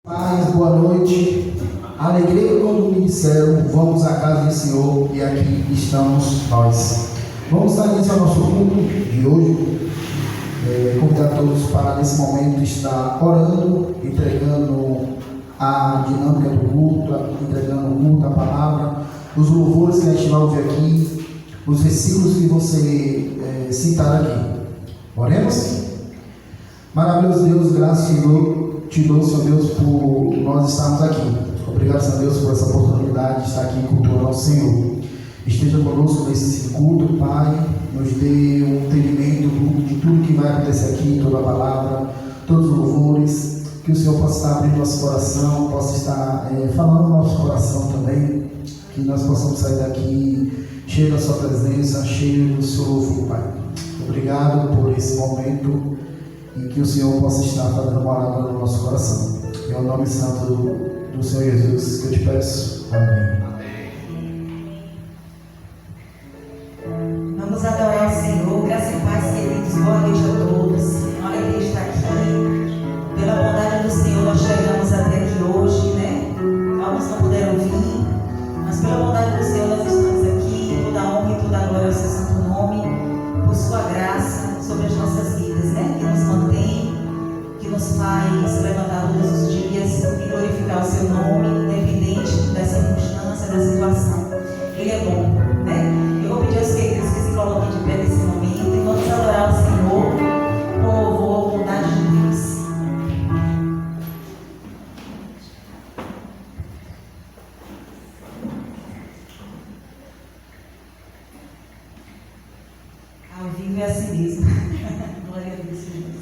Paz, boa noite. Alegria quando me disseram, vamos à casa do Senhor, e aqui estamos nós. Vamos dar início ao nosso culto de hoje. Convidar todos para nesse momento estar orando, entregando a dinâmica do culto, entregando o culto, a palavra, os louvores que a gente vai ouvir aqui, os versículos que você citar aqui. Oremos? Maravilhoso Deus, graças te dou, Senhor Deus, por nós estarmos aqui. Obrigado, Senhor Deus, por essa oportunidade de estar aqui cultuando ao Senhor. Esteja conosco nesse culto, Pai. Nos dê um entendimento de tudo que vai acontecer aqui, toda a palavra, todos os louvores. Que o Senhor possa estar abrindo nosso coração, possa estar falando no nosso coração também. Que nós possamos sair daqui cheio da Sua presença, cheio do Seu louvor, Pai. Obrigado por esse momento e que o Senhor possa estar fazendo morada no nosso coração. É o nome santo do Senhor Jesus que eu te peço. Amém. Vamos adorar o Senhor. Graça e paz, queridos. Boa noite a todos. Uma alegria estar aqui. Pela bondade do Senhor, nós chegamos até aqui hoje, né? Alguns não puderam vir, mas pela bondade do Senhor, nós estamos aqui. Toda a honra e toda a glória ao seu santo nome, por sua graça sobre as nossas vidas, né? Que nos mantém, que nos faz levantar todos os dias e glorificar o seu nome, independente da circunstância, da situação. Ele é bom, né? Eu vou pedir aos queridos que se coloquem de pé nesse momento e vamos adorar o Senhor com louvor à bondade de Deus. Ao vivo é assim mesmo. Glória a Deus, Jesus.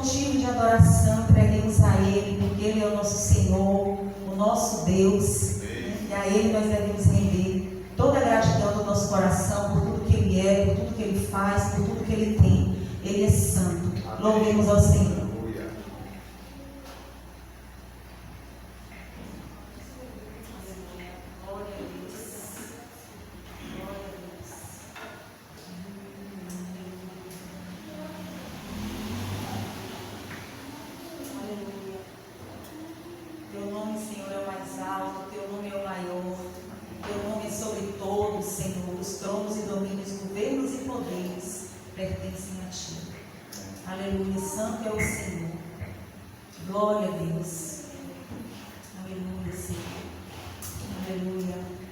motivo de adoração, entreguemos a Ele, porque Ele é o nosso Senhor, o nosso Deus, e a Ele nós devemos render toda a gratidão do nosso coração por tudo que Ele é, por tudo que Ele faz, por tudo que Ele tem. Ele é santo. Louvemos ao Senhor. Pertencem a Ti. Aleluia, santo é o Senhor. Glória a Deus. Aleluia, Senhor. Aleluia.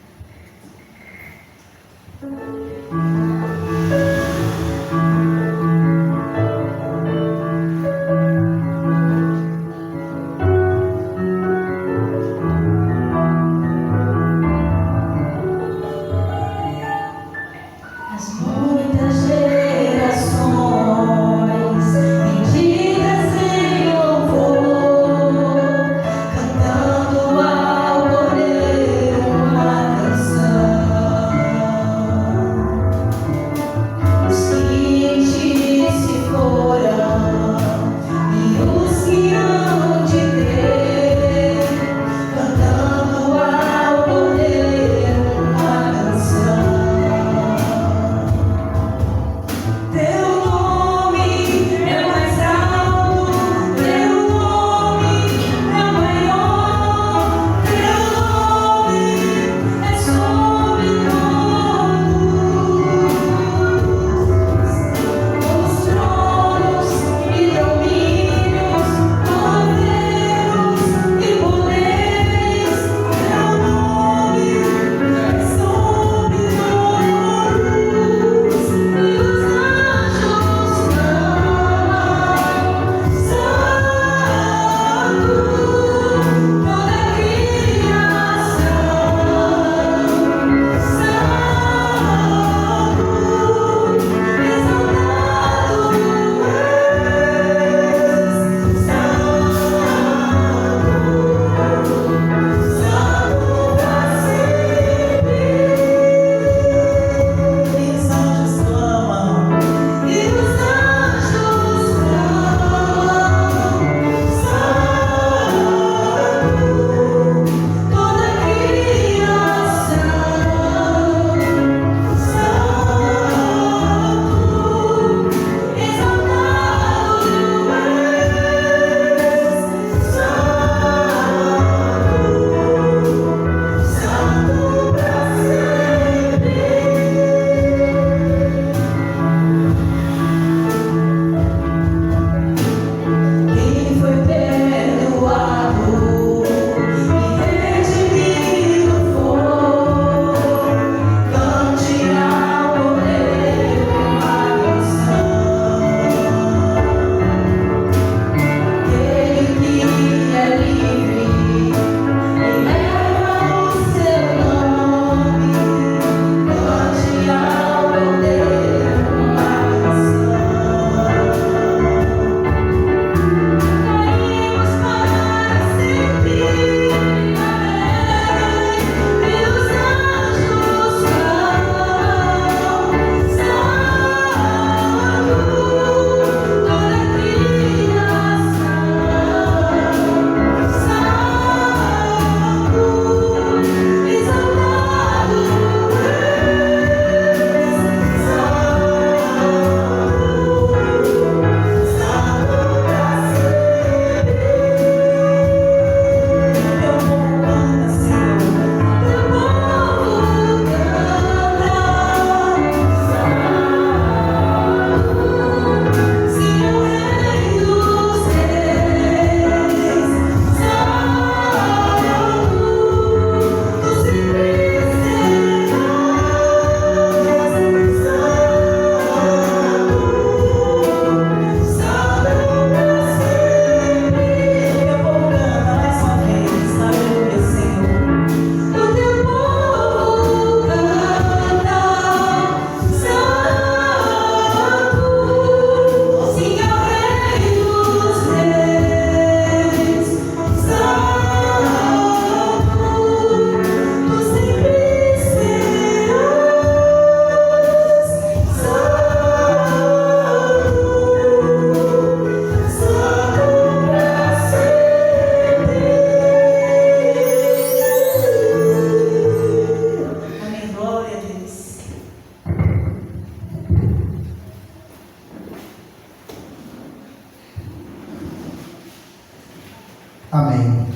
Amém.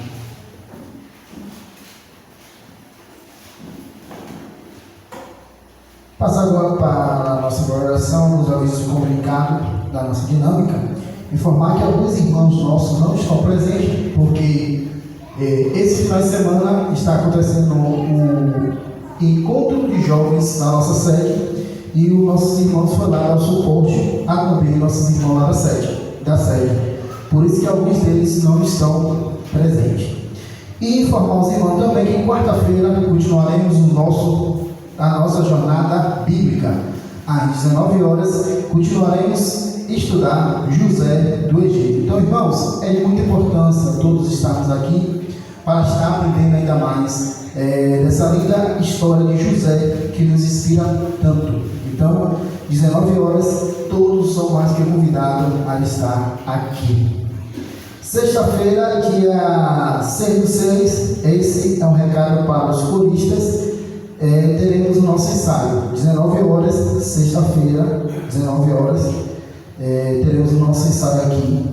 Passar agora para a nossa oração, nos avisos de comunicado da nossa dinâmica, informar que alguns irmãos nossos não estão presentes, porque esse final de semana está acontecendo o encontro de jovens na nossa sede, e os nossos irmãos foram dar o suporte a também nossos irmãos lá da sede. Por isso que alguns deles não estão presentes. E informar os irmãos também que quarta-feira continuaremos a nossa jornada bíblica. Às 19 horas continuaremos a estudar José do Egito. Então, irmãos, é de muita importância todos estarmos aqui para estar aprendendo ainda mais dessa linda história de José que nos inspira tanto. Então, 19 horas, todos são mais que convidados a estar aqui. Sexta-feira, dia 6/6, esse é um recado para os coristas. Teremos o nosso ensaio, 19 horas, sexta-feira, 19 horas, teremos o nosso ensaio aqui,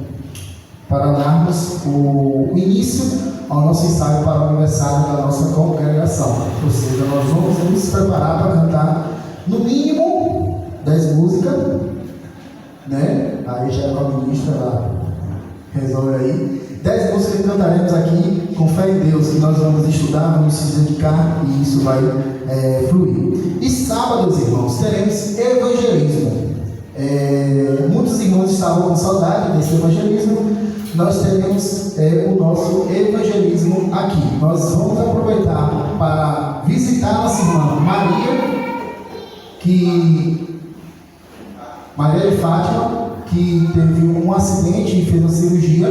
para darmos o início ao nosso ensaio para o aniversário da nossa congregação. Ou seja, nós vamos nos preparar para cantar, no mínimo, 10 músicas, né? Aí já é com a ministra, ela resolve aí. 10 músicas que cantaremos aqui, com fé em Deus, que nós vamos estudar, vamos se dedicar, e isso vai fluir. E sábados, irmãos, teremos evangelismo. Muitos irmãos estavam com saudade desse evangelismo. Nós teremos o nosso evangelismo aqui. Nós vamos aproveitar para visitar nossa irmã Maria de Fátima, que teve um acidente e fez uma cirurgia.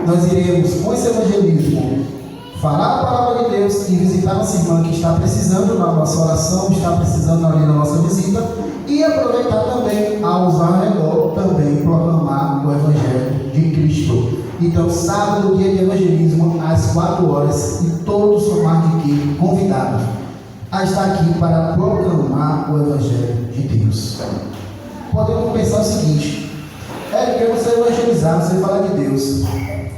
Nós iremos, com esse evangelismo, falar a palavra de Deus e visitar nossa irmã que está precisando da nossa oração, está precisando ali da nossa visita, e aproveitar também a usar redor, também proclamar o Evangelho de Cristo. Então, sábado, dia de evangelismo, às 4 horas, e todos são mais do que convidados a estar aqui para proclamar o Evangelho de Deus. Podemos pensar o seguinte: que você evangelizar, você falar de Deus.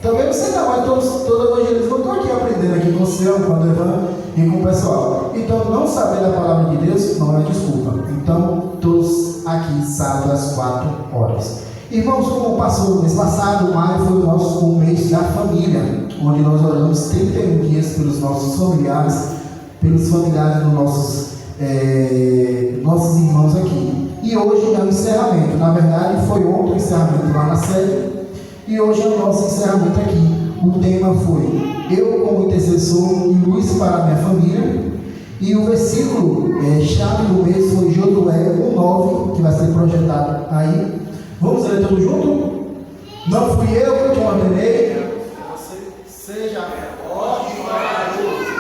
Também você não vai todo evangelismo. Eu estou aqui aprendendo aqui com você, com o Evan e com o pessoal. Então, não saber da palavra de Deus não é desculpa. Então, todos aqui sábado às 4 horas. Irmãos, como passou o mês passado, maio foi o mês da família, onde nós oramos 31 dias pelos nossos familiares, pelos familiares dos nossos irmãos aqui. E hoje é o encerramento. Na verdade, foi ontem o encerramento lá na sede, e hoje é o nosso encerramento aqui. O tema foi Eu como intercessor e luz para a minha família. E o versículo chave do mês foi Josué 1:9, que vai ser projetado aí. Vamos ler tudo junto? Não fui eu que te ordenei. Você seja forte e corajoso.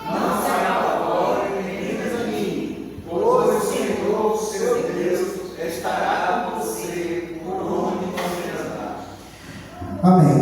Não se apavore nem desanime, pois o Senhor, seu Deus, estará com você por onde você andar. Amém.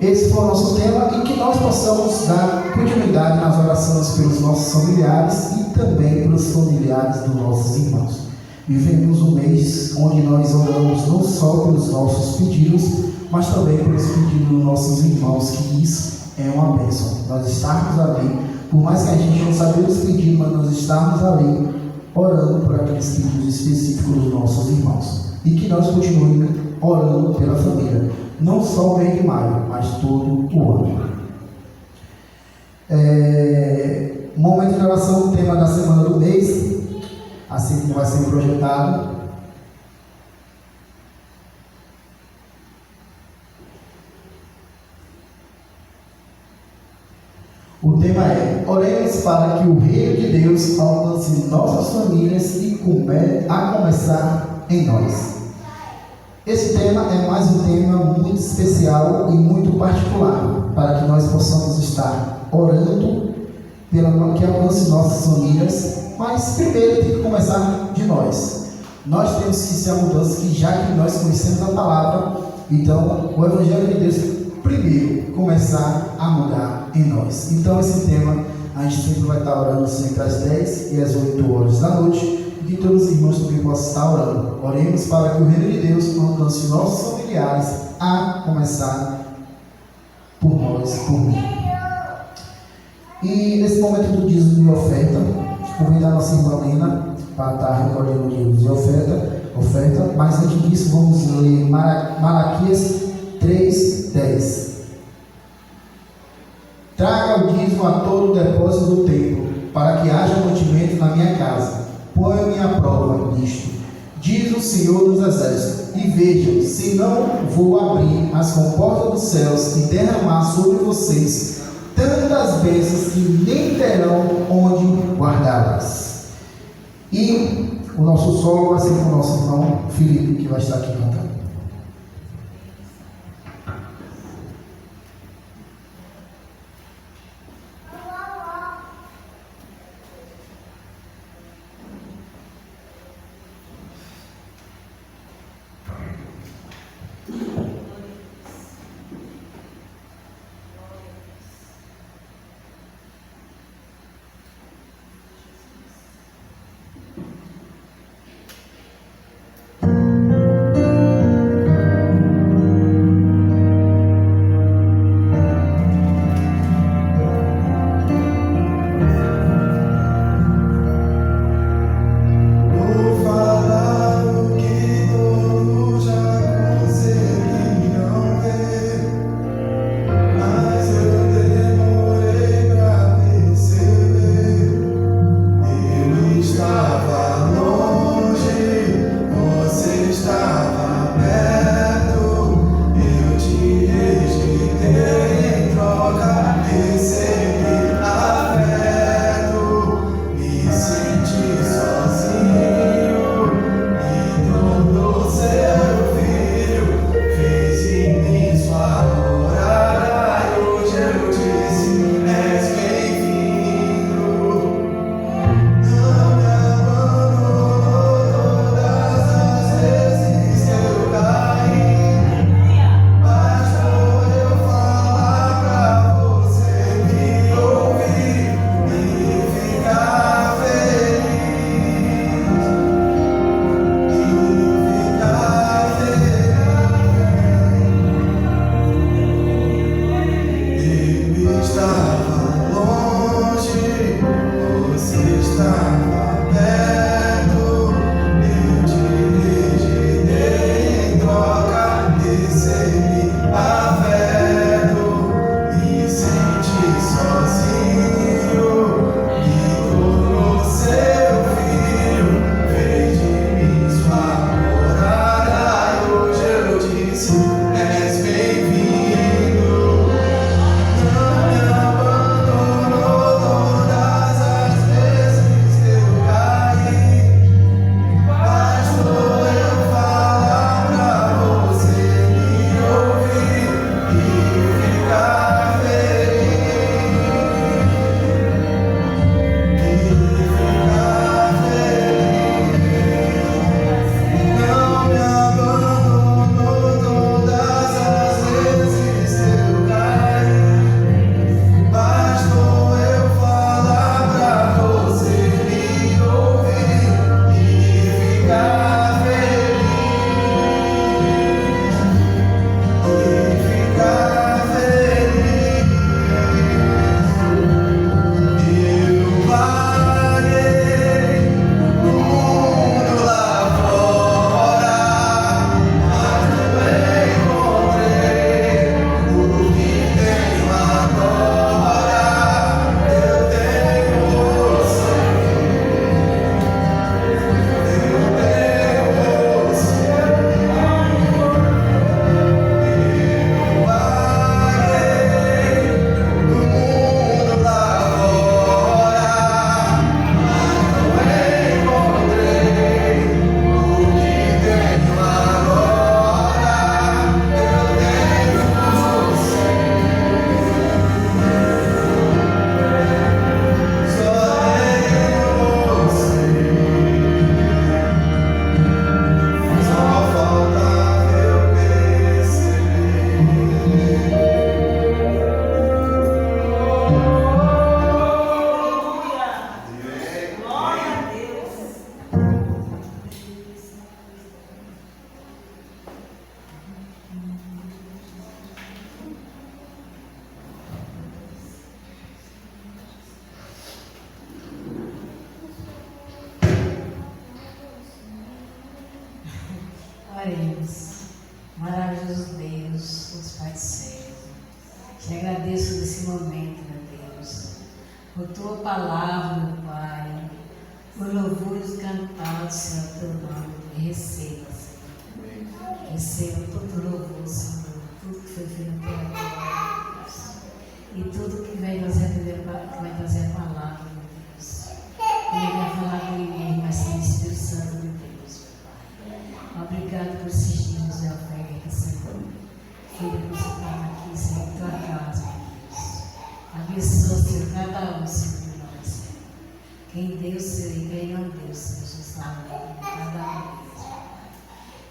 Esse foi o nosso tema, e que nós possamos dar continuidade nas orações pelos nossos familiares e também pelos familiares dos nossos irmãos. Vivemos um mês onde nós oramos não só pelos nossos pedidos, mas também pelos pedidos dos nossos irmãos, que isso é uma bênção. Nós estarmos ali, por mais que a gente não saiba os pedidos, mas nós estarmos ali orando por aqueles pedidos específicos dos nossos irmãos. E que nós continuemos orando pela família, não só o mês de maio, mas todo o ano. Momento de oração, o tema da semana do mês, assim como vai ser projetado. O tema é: oremos para que o reino de Deus alcance nossas famílias e a começar em nós. Esse tema é mais um tema muito especial e muito particular, para que nós possamos estar orando pela que alcance nossas famílias, mas primeiro tem que começar de nós. Nós temos que ser a mudança, que já que nós conhecemos a palavra, então o Evangelho de Deus primeiro começar a mudar em nós. Então esse tema a gente sempre vai estar orando sempre às 10 e às 8 horas da noite, e que todos os irmãos também possam estar orando. Oremos para que o reino de Deus alcance nossos familiares, a começar por nós, por mim. E nesse momento do dízimo de oferta, convidar a nossa irmã Lena para estar recolhendo o dízimo de oferta, mas antes disso vamos ler Malaquias 3:10. Traga o dízimo a todo o depósito do templo, para que haja mantimento na minha casa. Ponha-me à prova nisto, diz o Senhor dos Exércitos, e vejam, se não vou abrir as comportas dos céus e derramar sobre vocês tantas bênçãos que nem terão onde guardá-las. E o nosso solo vai ser com o nosso irmão Felipe, que vai estar aqui cantando. Oremos. Maravilhoso Deus, Deus Pai do céu, te agradeço nesse momento, meu Deus, por tua palavra, meu Pai, por louvores cantados, Senhor, teu nome, receba, Senhor. Receba todo louvor, Senhor, tudo que foi feito pela glória, Deus, e tudo que vai trazer a palavra, meu Deus. Ele vai falar do irmão, mas tem o Espírito Santo de Deus, meu Pai. Obrigado por esses dias de oferta, Senhor. Filho, você está aqui, Senhor, em tua casa, Deus. Abençoa, Senhor, cada um, Senhor, de nós, Senhor. Quem deu, Senhor, e quem não deu, Senhor, Jesus sabe, cada um deles, Pai.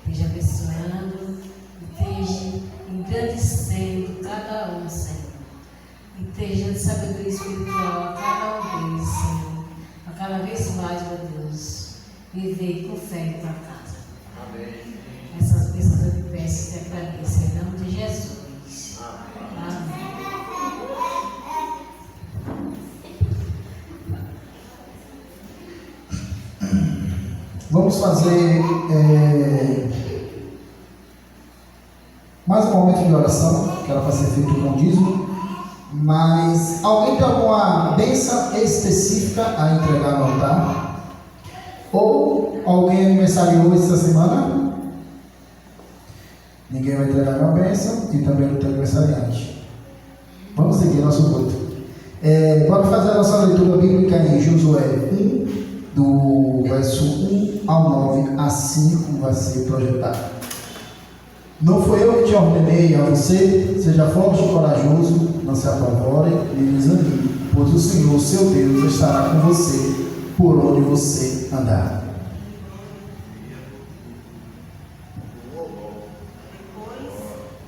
Esteja abençoando, esteja engrandecendo cada um, Senhor. Esteja de sabedoria espiritual a cada um deles, Senhor. A cada vez mais, meu Deus, viver com fé em tua casa. Amém. Essas bênçãos eu te peço e te agradeço, em nome de Jesus. Amém. Vamos fazer mais um momento de oração, que era para ser feito com dízimo. Mas alguém tem alguma bênção específica a entregar no altar? Ou alguém aniversariou esta semana? Ninguém vai entregar uma bênção e também não tem aniversariante. Vamos seguir nosso culto. Vamos fazer a nossa leitura bíblica em Josué 1, do verso 1 ao 9, assim como vai ser projetado. Não foi eu que te ordenei a você, seja forte e corajoso, não se apavore nem desanime, pois o Senhor, seu Deus, estará com você por onde você andar.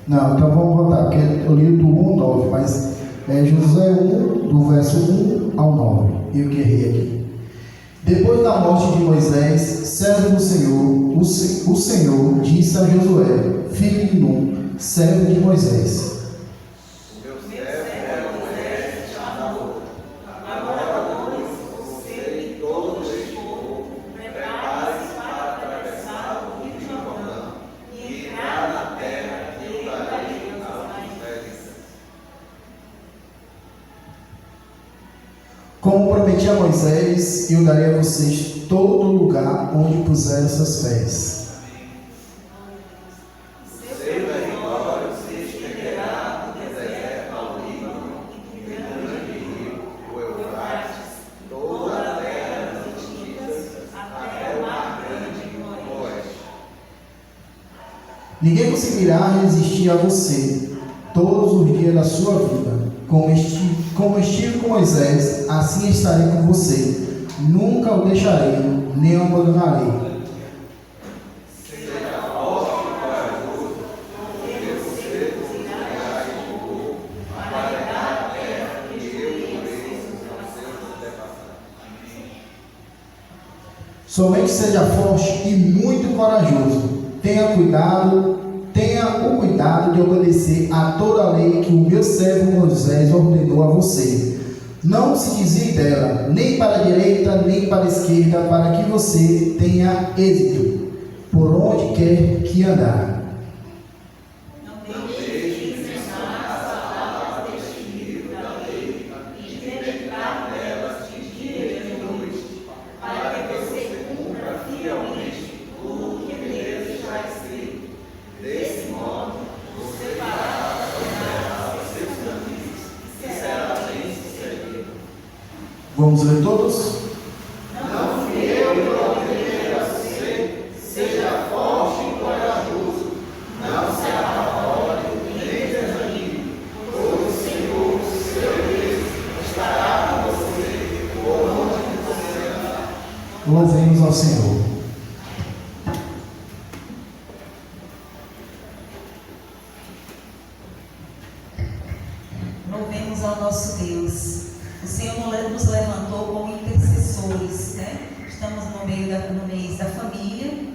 Não, então vamos voltar, porque eu li do 1 ao 9, mas é Josué 1, do verso 1 ao 9, eu que errei aqui. Depois da morte de Moisés, servo do Senhor, o Senhor disse a Josué, filho de Nun, servo de Moisés: O meu servo é Moisés, chamado. Agora, pois, você e todo este povo, prepare-se para atravessar o rio Jordão e entrar na terra que eu darei aos israelitas. Como prometi a Moisés, eu darei a vocês todo lugar onde puser os seus pés. Seu território se estenderá do deserto ao Líbano e do grande rio, o Eufrates, toda a terra das Hititas, até o mar grande no oeste. Ninguém conseguirá resistir a você todos os dias da sua vida. Como estive com Moisés, assim estarei com você. Nunca o deixarei, nem o abandonarei. Seja forte e corajoso, porque você conseguirá este povo para heredar a terra que eu dei aos seus antepassados. Somente seja forte e muito corajoso. Tenha o cuidado de obedecer a toda a lei que o meu servo Moisés ordenou a você. Não se desvie dela, nem para a direita, nem para a esquerda, para que você tenha êxito por onde quer que andar. Não deixe de mencionar as palavras deste livro da lei e de meditar nelas de dia e de noite, para que você cumpra fielmente tudo que nele está escrito. Desse modo, você fará prosperar os seus caminhos e será bem sucedido. Vamos ler todos? Não fui eu que ordenei a você, seja forte e corajoso, não se apavore nem desanime, pois o Senhor, seu Deus, estará com você por onde você andar. Louvemos ao Senhor. Louvemos ao nosso Deus. O Senhor nos levantou como intercessores, né? Estamos no mês da família,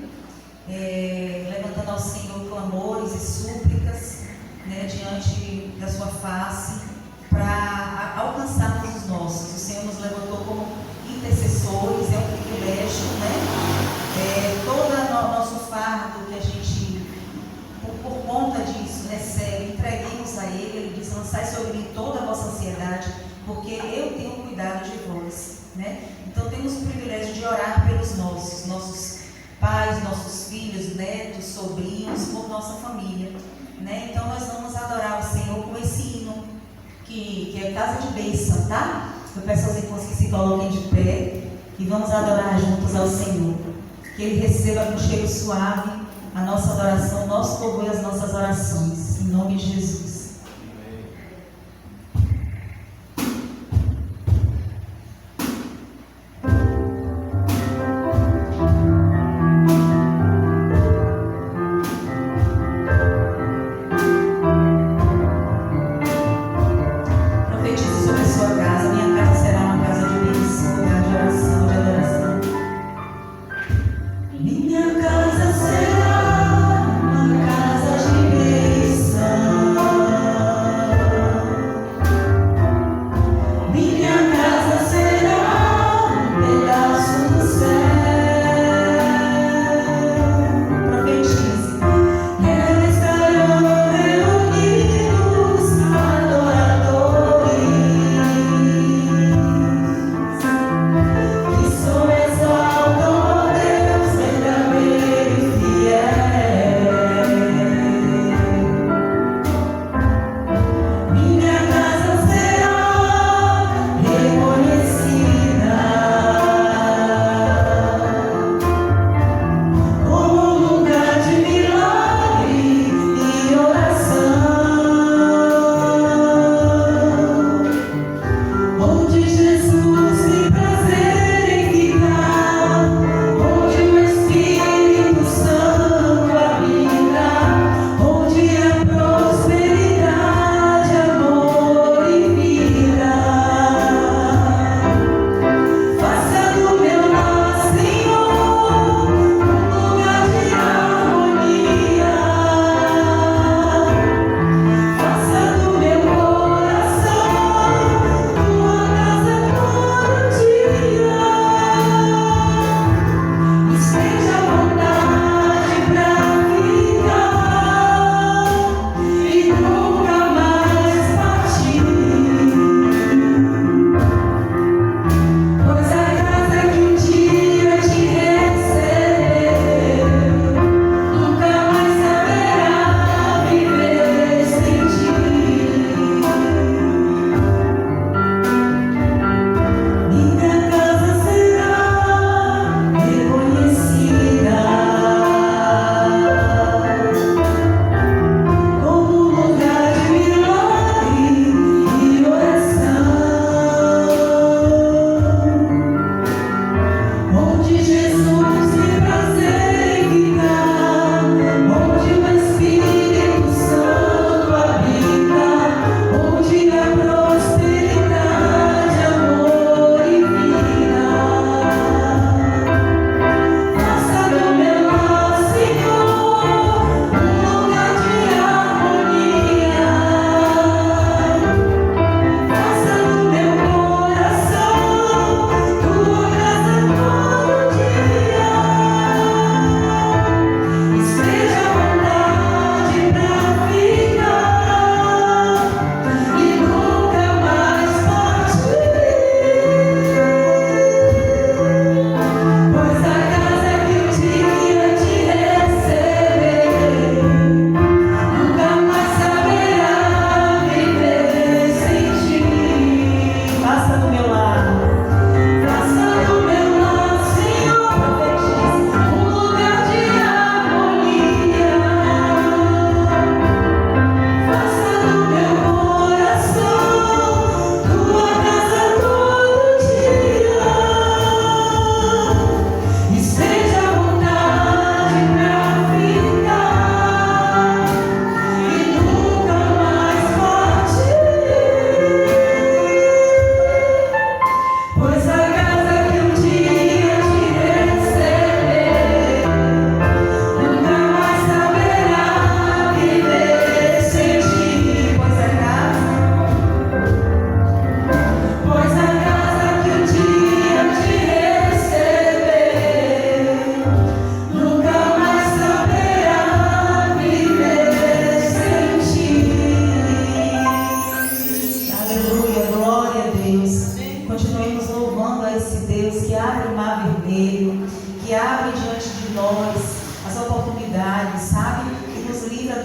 levantando ao Senhor clamores e súplicas, né, diante da sua face, para alcançarmos os nossos. O Senhor nos levantou como intercessores, é um privilégio, né? Todo o nosso fardo que a gente lançai sobre mim toda a vossa ansiedade, porque eu tenho cuidado de vós, né? Então temos o privilégio de orar pelos nossos pais, nossos filhos, netos, sobrinhos, por nossa família, né? Então nós vamos adorar o Senhor com esse hino, que é casa de bênção, tá? Eu peço aos irmãos que se coloquem de pé e vamos adorar juntos ao Senhor. Que Ele receba com cheiro suave a nossa adoração, o nosso louvor e as nossas orações. Em nome de Jesus. Profetize sobre a sua casa. Minha casa será uma casa de bênção, lugar de oração, de adoração. Minha casa será uma casa de bênção.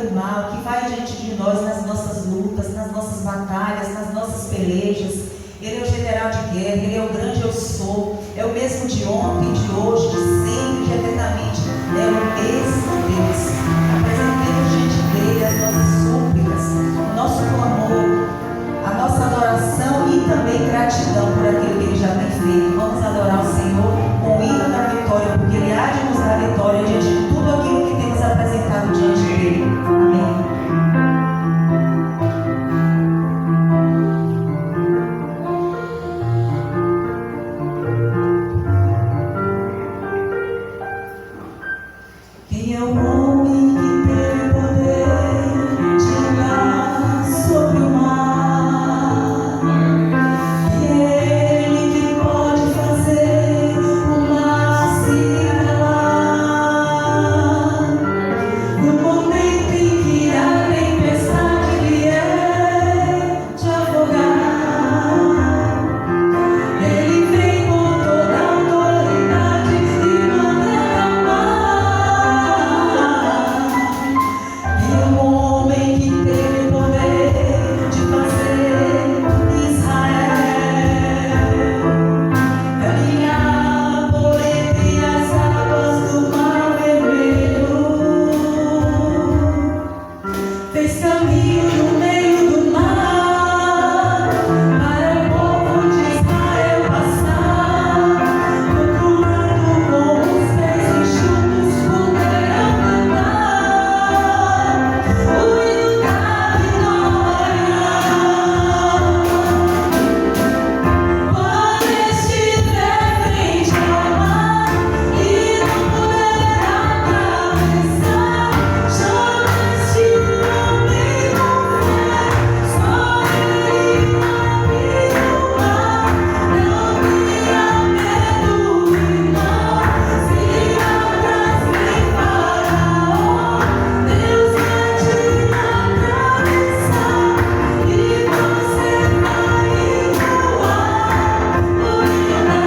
do mal, que vai diante de nós nas nossas lutas, nas nossas batalhas, nas nossas pelejas. Ele é o general de guerra, Ele é o grande eu sou, é o mesmo de ontem, de hoje, de sempre, de eternamente. É o mesmo Deus. Apresentemos diante dele as nossas súplicas, o nosso clamor, a nossa adoração e também gratidão por aquilo que Ele já tem feito. Vamos adorar o Senhor com o hino da vitória, porque Ele há de nos dar vitória diante de tudo aquilo que temos apresentado diante dele. Amém. Quem é o homem que teve poder de andar sobre o mar? Quem é ele que pode fazer o mar se calar? No momento em que a tempestade vier te afogar, ele vem com toda a autoridade e manda acalmar. É um homem que teve poder de fazer Israel caminhar por entre as águas do Mar Vermelho. Fez caminho no meio do mar para o povo de Israel passar. Do outro lado, com os pés enxutos, poderão cantar o hino da vitória. Quando estiver frente ao mar e não puder atravessar, chama este homem com fé. Só ele abre o mar. Não tenha medo, irmão. Se atrás vem Faraó, Deus vai te atravessar e você vai voar. O hino da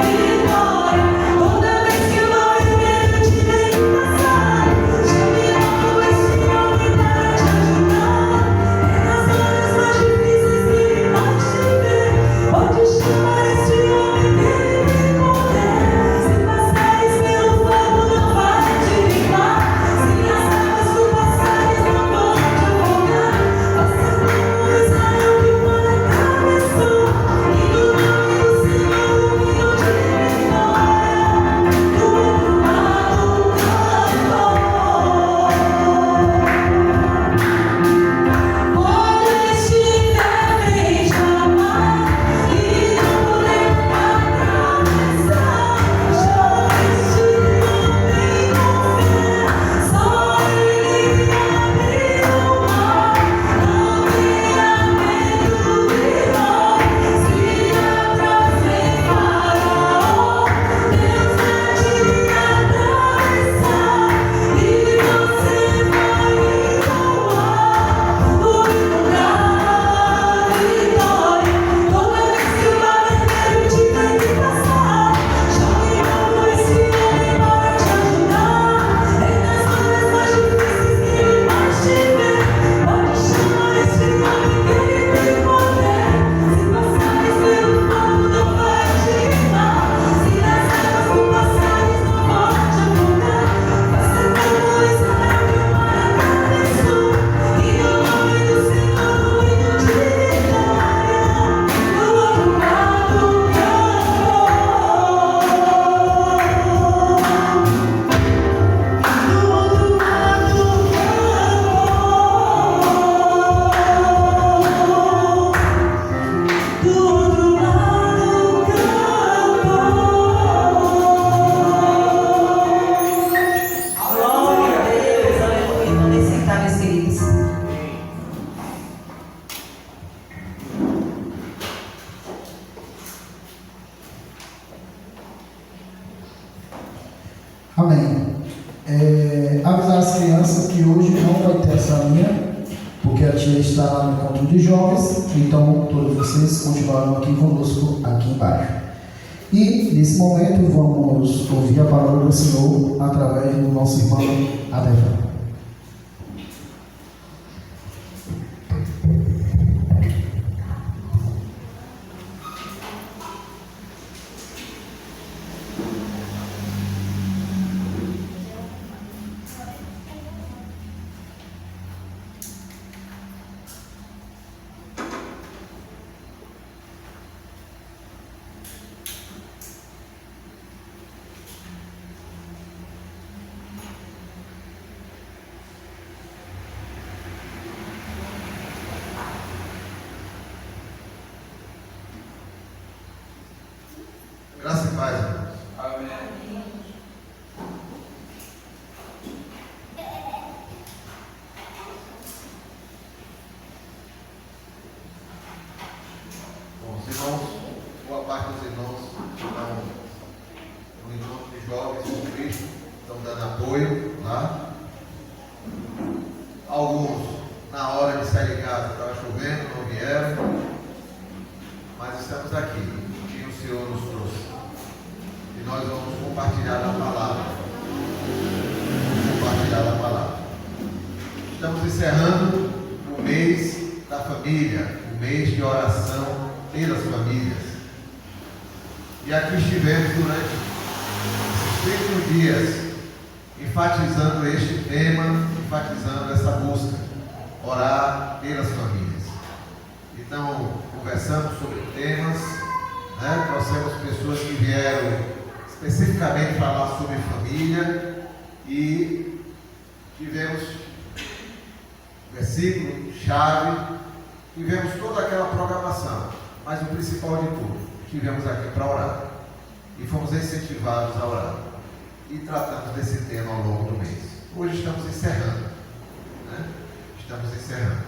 vitória. Toda vez que o mal e o medo te vem passar, chame logo este homem para te ajudar. É nas horas mais difíceis que ele pode te ver. Pode chamar este homem que ele tem poder. Se passares pelo fogo, não vai te queimar. Se as águas tu passares, não vão te afogar. Faça como Israel que o mar atravessou, e no nome do Senhor o hino de vitória. Do outro lado cantou. Quando estiver frente ao mar e não puder atravessar, chama este homem com fé. Só ele abre o mar. Não tenha medo, irmão. Se atrás vem Faraó, Deus vai te atravessar e você vai voar. O hino da vitória. Toda vez que o mar vermelho te tem que passar, chame logo esse homem para te ajudar. É nas horas mais difíceis que ele mais te vê. Pode chamar esse homem que ele tem poder. Se passares pelo fogo, não vai te queimar. Se nas águas tu passares, não vão te afogar. Faça como Israel que o mar atravessou, e no nome do Senhor o hino de vitória. Do outro lado cantou. Do outro lado cantou. Do outro lado cantou. Glória a Deus, aleluia. Podem sentar, meus queridos. Amém. Avisar as crianças que hoje não vai ter essa linha, porque a tia está lá no encontro de jovens, então todos vocês continuarão aqui conosco, aqui embaixo. E nesse momento vamos ouvir a palavra do Senhor através do nosso irmão Ademar. encerrando o mês da família, o mês de oração pelas famílias. E aqui estivemos durante esses 30 dias enfatizando este tema, enfatizando essa busca, orar pelas famílias. Então, conversamos sobre temas, né? Trouxemos pessoas que vieram especificamente falar sobre família e tivemos versículo, chave, tivemos toda aquela programação, mas o principal de tudo, estivemos aqui para orar e fomos incentivados a orar e tratamos desse tema ao longo do mês. Hoje estamos encerrando, né? Estamos encerrando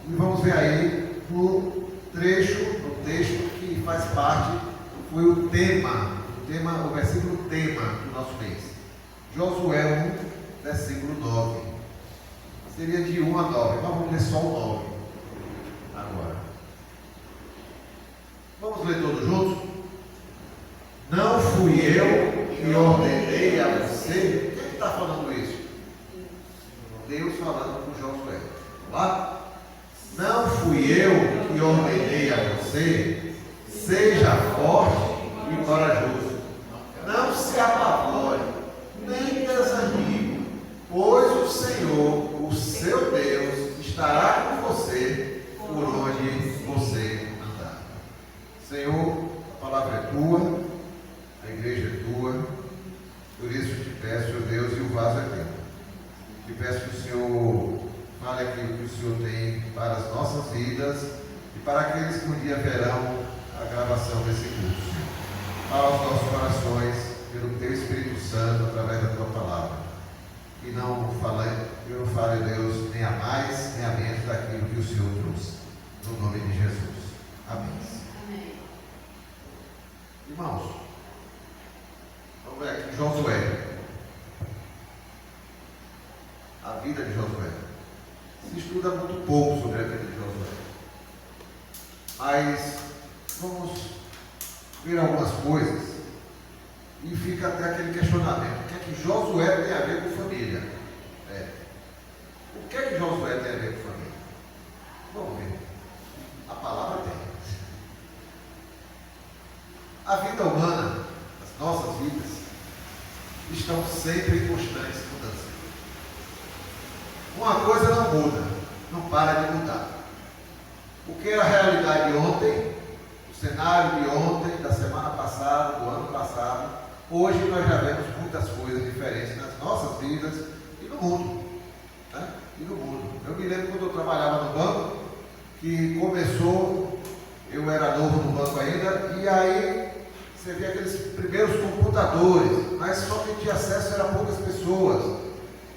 e vamos ver aí no trecho, no texto que faz parte, foi o versículo tema do nosso mês, Josué 1, versículo 9. Seria de 1 a 9, mas vamos ler só o 9 agora. Vamos ler todos juntos? Não fui eu que ordenei a você. Quem está falando isso? Deus falando com Josué. Vamos lá? Não fui eu que ordenei a você. Seja forte e corajoso. Não se apavore, nem desanime, pois o Senhor, o seu Deus, estará com você por onde você andar. Senhor, a palavra é tua, a igreja é tua, por isso te peço, meu Deus, e o vaso é teu. Te peço que o Senhor fale aquilo que o Senhor tem para as nossas vidas e para aqueles que um dia verão a gravação desse curso. Fala aos nossos corações pelo teu Espírito Santo através da tua palavra. E não fale, Deus, nem a mais, nem a menos daquilo que o Senhor trouxe. No nome de Jesus. Amém. Amém. Irmãos, vamos ver aqui Josué. A vida de Josué. Se estuda muito pouco sobre a vida de Josué. Mas vamos ver algumas coisas e fica até aquele questionamento. O que é que Josué tem a ver com família? O que é que Josué tem a ver com família? Vamos ver. A palavra tem. A vida humana, as nossas vidas, estão sempre em constante mudança. Uma coisa não muda, não para de mudar. O que era a realidade de ontem, o cenário de ontem, da semana passada, do ano passado, hoje nós já vemos muitas coisas diferentes nas nossas vidas e no mundo. Né? E no mundo. Eu me lembro quando eu trabalhava no banco, que começou, eu era novo no banco ainda, e aí você vê aqueles primeiros computadores, mas só quem tinha acesso eram poucas pessoas.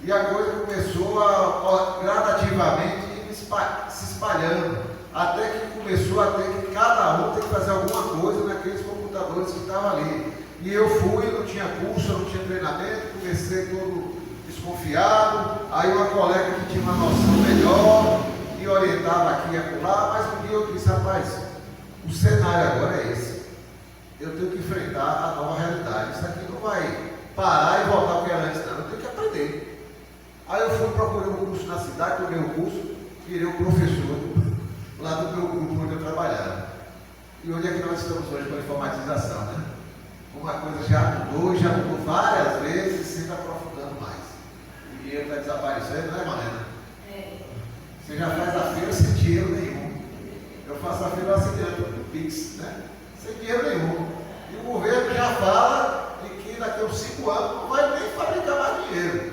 E a coisa começou a gradativamente se espalhando, até que começou a ter que cada um ter que fazer alguma coisa naqueles computadores que estavam ali. E eu fui, não tinha curso, não tinha treinamento, comecei todo desconfiado, aí uma colega que tinha uma noção melhor, me orientava aqui e acolá, mas um dia eu disse, rapaz, o cenário agora é esse. Eu tenho que enfrentar a nova realidade. Isso aqui não vai parar e voltar ao que era antes, não. Eu tenho que aprender. Aí eu fui procurar um curso na cidade, tomei o curso, virei um professor lá do meu grupo onde eu trabalhava. E onde é que nós estamos hoje com a informatização, né? Uma coisa já mudou várias vezes, sempre aprofundando mais. O dinheiro está desaparecendo, não é, Marlena? Você já faz a feira sem dinheiro nenhum. Eu faço a feira assim dentro do Pix, né? Sem dinheiro nenhum. E o governo já fala de que daqui a uns 5 anos não vai nem fabricar mais dinheiro.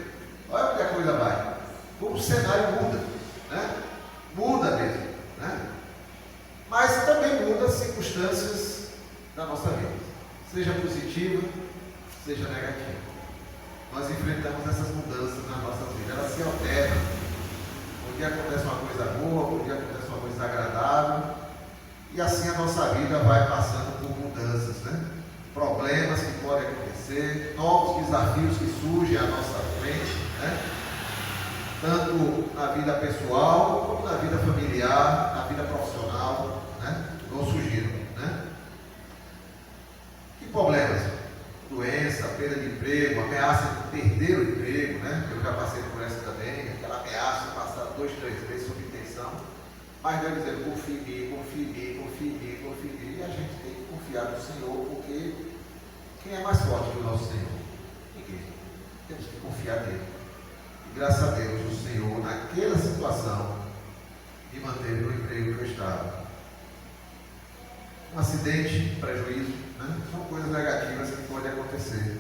Olha onde a coisa vai. Como o cenário muda, né? Muda mesmo, né? Mas também muda as circunstâncias da nossa vida, seja positiva, seja negativa. Nós enfrentamos essas mudanças na nossa vida, elas se alternam. Um dia acontece uma coisa boa, um dia acontece uma coisa agradável, e assim a nossa vida vai passando por mudanças, né? Problemas que podem acontecer, novos desafios que surgem à nossa frente, né? Tanto na vida pessoal, como na vida familiar, na vida profissional, né? Vão surgindo, né? Que problemas? Doença, perda de emprego, ameaça de perder o emprego, né? Eu já passei por essa também, aquela ameaça de passar 2, 3 vezes sob intenção, mas Deus dizendo, confie em mim, confie em mim, confie em mim, confie em mim, e a gente tem que confiar no Senhor, porque quem é mais forte que o nosso Senhor? Ninguém. Temos que confiar nele. E graças a Deus, o Senhor, naquela situação, me manteve no emprego que eu estava. Um acidente, um prejuízo, né? São coisas negativas que podem acontecer.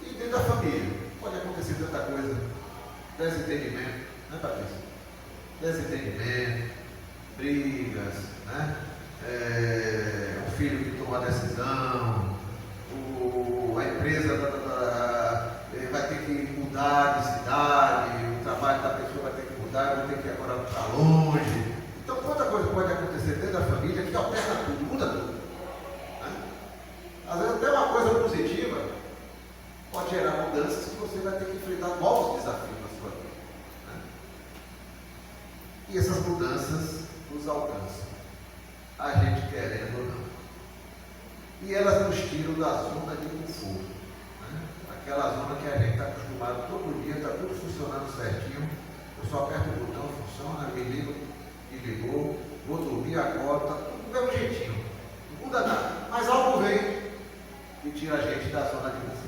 E dentro da família, pode acontecer tanta coisa. Desentendimento, né, Patrícia? Desentendimento, brigas, né? O filho que tomou a decisão, a empresa vai ter que mudar de cidade, o trabalho da pessoa vai ter que mudar, vai ter que agora para longe. Então, quanta coisa pode acontecer dentro da família que alterna tudo, muda tudo. Né? Às vezes, até uma coisa positiva pode gerar mudanças que você vai ter que enfrentar novos desafios na sua vida. Né? E essas mudanças nos alcançam, a gente querendo ou não. E elas nos tiram da zona de conforto. Né? Aquela zona que a gente está acostumado todo dia, está tudo funcionando certinho. Eu só aperto o botão, funciona, me ligo, me ligou, vou dormir agora, está tudo do mesmo jeitinho. Não muda nada. Mas algo vem e tira a gente da zona de conforto.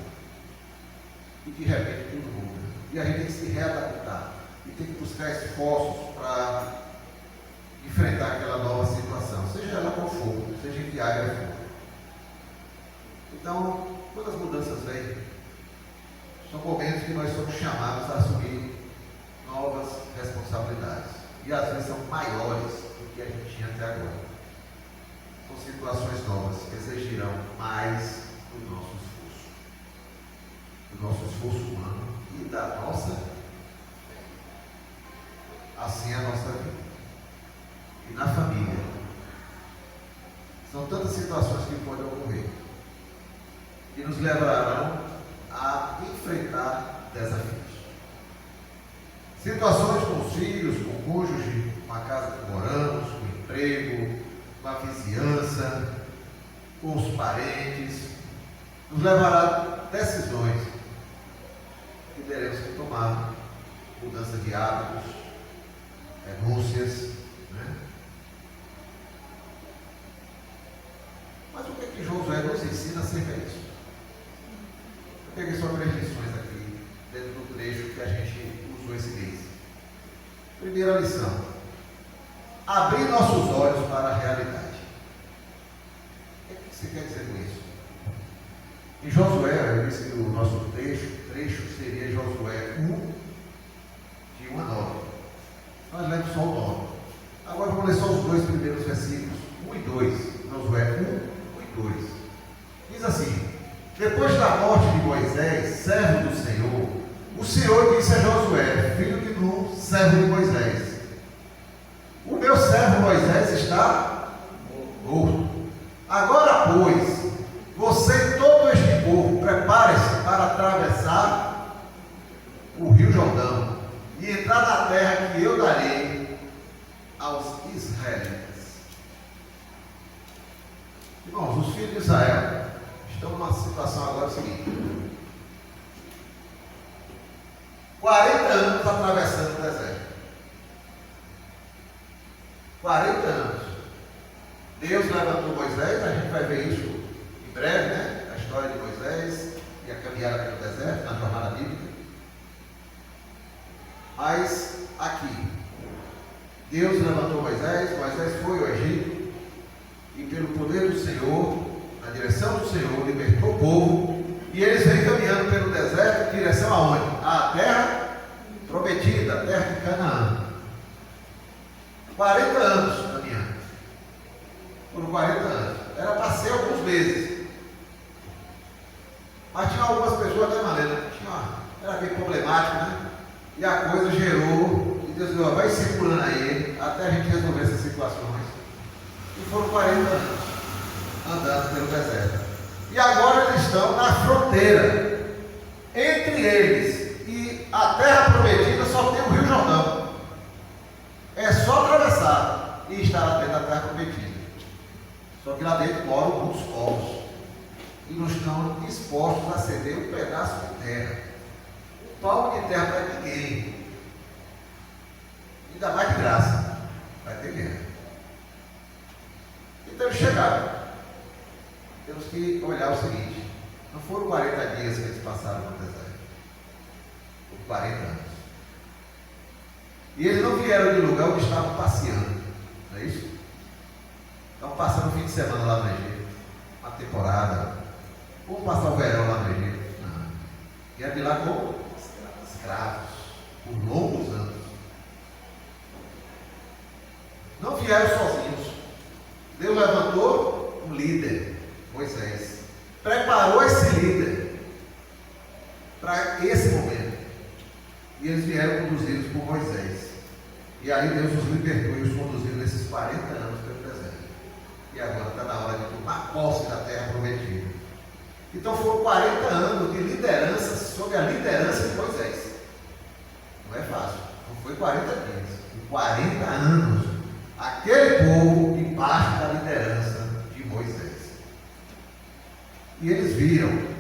E de repente tudo muda. E a gente tem que se readaptar. E tem que buscar esforços para enfrentar aquela nova situação, seja ela qual for, seja em que área for. Então, quando as mudanças vêm, são momentos que nós somos chamados a assumir novas responsabilidades. E às vezes são maiores do que a gente tinha até agora. São situações novas que exigirão mais do nosso esforço humano e da nossa vida. Assim é a nossa vida. E na família, são tantas situações que podem ocorrer, que nos levarão a enfrentar desafios. Situações com os filhos, com o cônjuge, com a casa que moramos, com o emprego, com a vizinhança, com os parentes, nos levará a decisões que teremos que tomar, mudança de hábitos, renúncias, né? Mas o que é que Josué nos ensina acerca disso? Eu peguei só 3 lições aqui, dentro do trecho que a gente usou esse mês. Primeira lição: abrir nossos olhos para a realidade. O que você quer dizer com isso? Em Josué, eu disse que o nosso trecho seria Josué 1, de 1 a 9. Nós lemos só o 9. Agora vamos ler só os 2 primeiros versículos, 1 e 2. Josué 1 e 2. Diz assim: depois da morte de Moisés, servo do Senhor, o Senhor disse a Josué, filho de Nun, servo de Moisés: o meu servo Moisés está morto. Agora, pois, você e todo este povo, prepare-se para atravessar o rio Jordão e entrar na terra que eu darei aos israelitas. Irmãos, os filhos de Israel estão numa situação agora seguinte: 40 anos atravessando o deserto. 40 anos. Deus levantou Moisés, a gente vai ver isso em breve, né? A história de Moisés e a caminhada pelo deserto, na jornada bíblica. Mas aqui, Deus levantou Moisés, Moisés foi ao Egito e pelo poder do Senhor, na direção do Senhor, libertou o povo e eles vêm caminhando pelo deserto em direção aonde? À terra prometida, a terra de Canaã. 40 anos caminhando. Por 40 anos. Era para ser alguns meses. Mas tinha algumas pessoas da maneira, era bem problemático, né? E a coisa gerou, e Deus disse: vai circulando aí, até a gente resolver essas situações. E foram 40 anos andando pelo deserto. E agora eles estão na fronteira entre eles e a terra prometida. Só tem o Rio Jordão. É só atravessar e estar lá dentro da terra prometida. Só que lá dentro moram muitos povos e não estão dispostos a ceder um pedaço de terra, um palmo de terra para ninguém. Ainda mais de graça. Vai ter guerra. Então eles chegaram. Temos que olhar o seguinte: não foram 40 dias que eles passaram no deserto, foram 40 anos. E eles não vieram de lugar onde estavam passeando, não é isso? Estavam passando o fim de semana lá no Egito, uma temporada. Vamos passar o verão lá no Egito. Não. Vieram de lá como escravos, por longos anos. Não vieram sozinhos. Deus levantou um líder, Moisés. Preparou esse líder para esse momento. E eles vieram conduzidos por Moisés. E aí Deus os libertou e os conduziu nesses 40 anos pelo deserto. E agora está na hora de tomar posse da terra prometida. Então foram 40 anos de liderança, sob a liderança de Moisés. Não é fácil. Não foi 40 dias. Foi 40 anos. Aquele povo debaixo da liderança de Moisés. E eles viram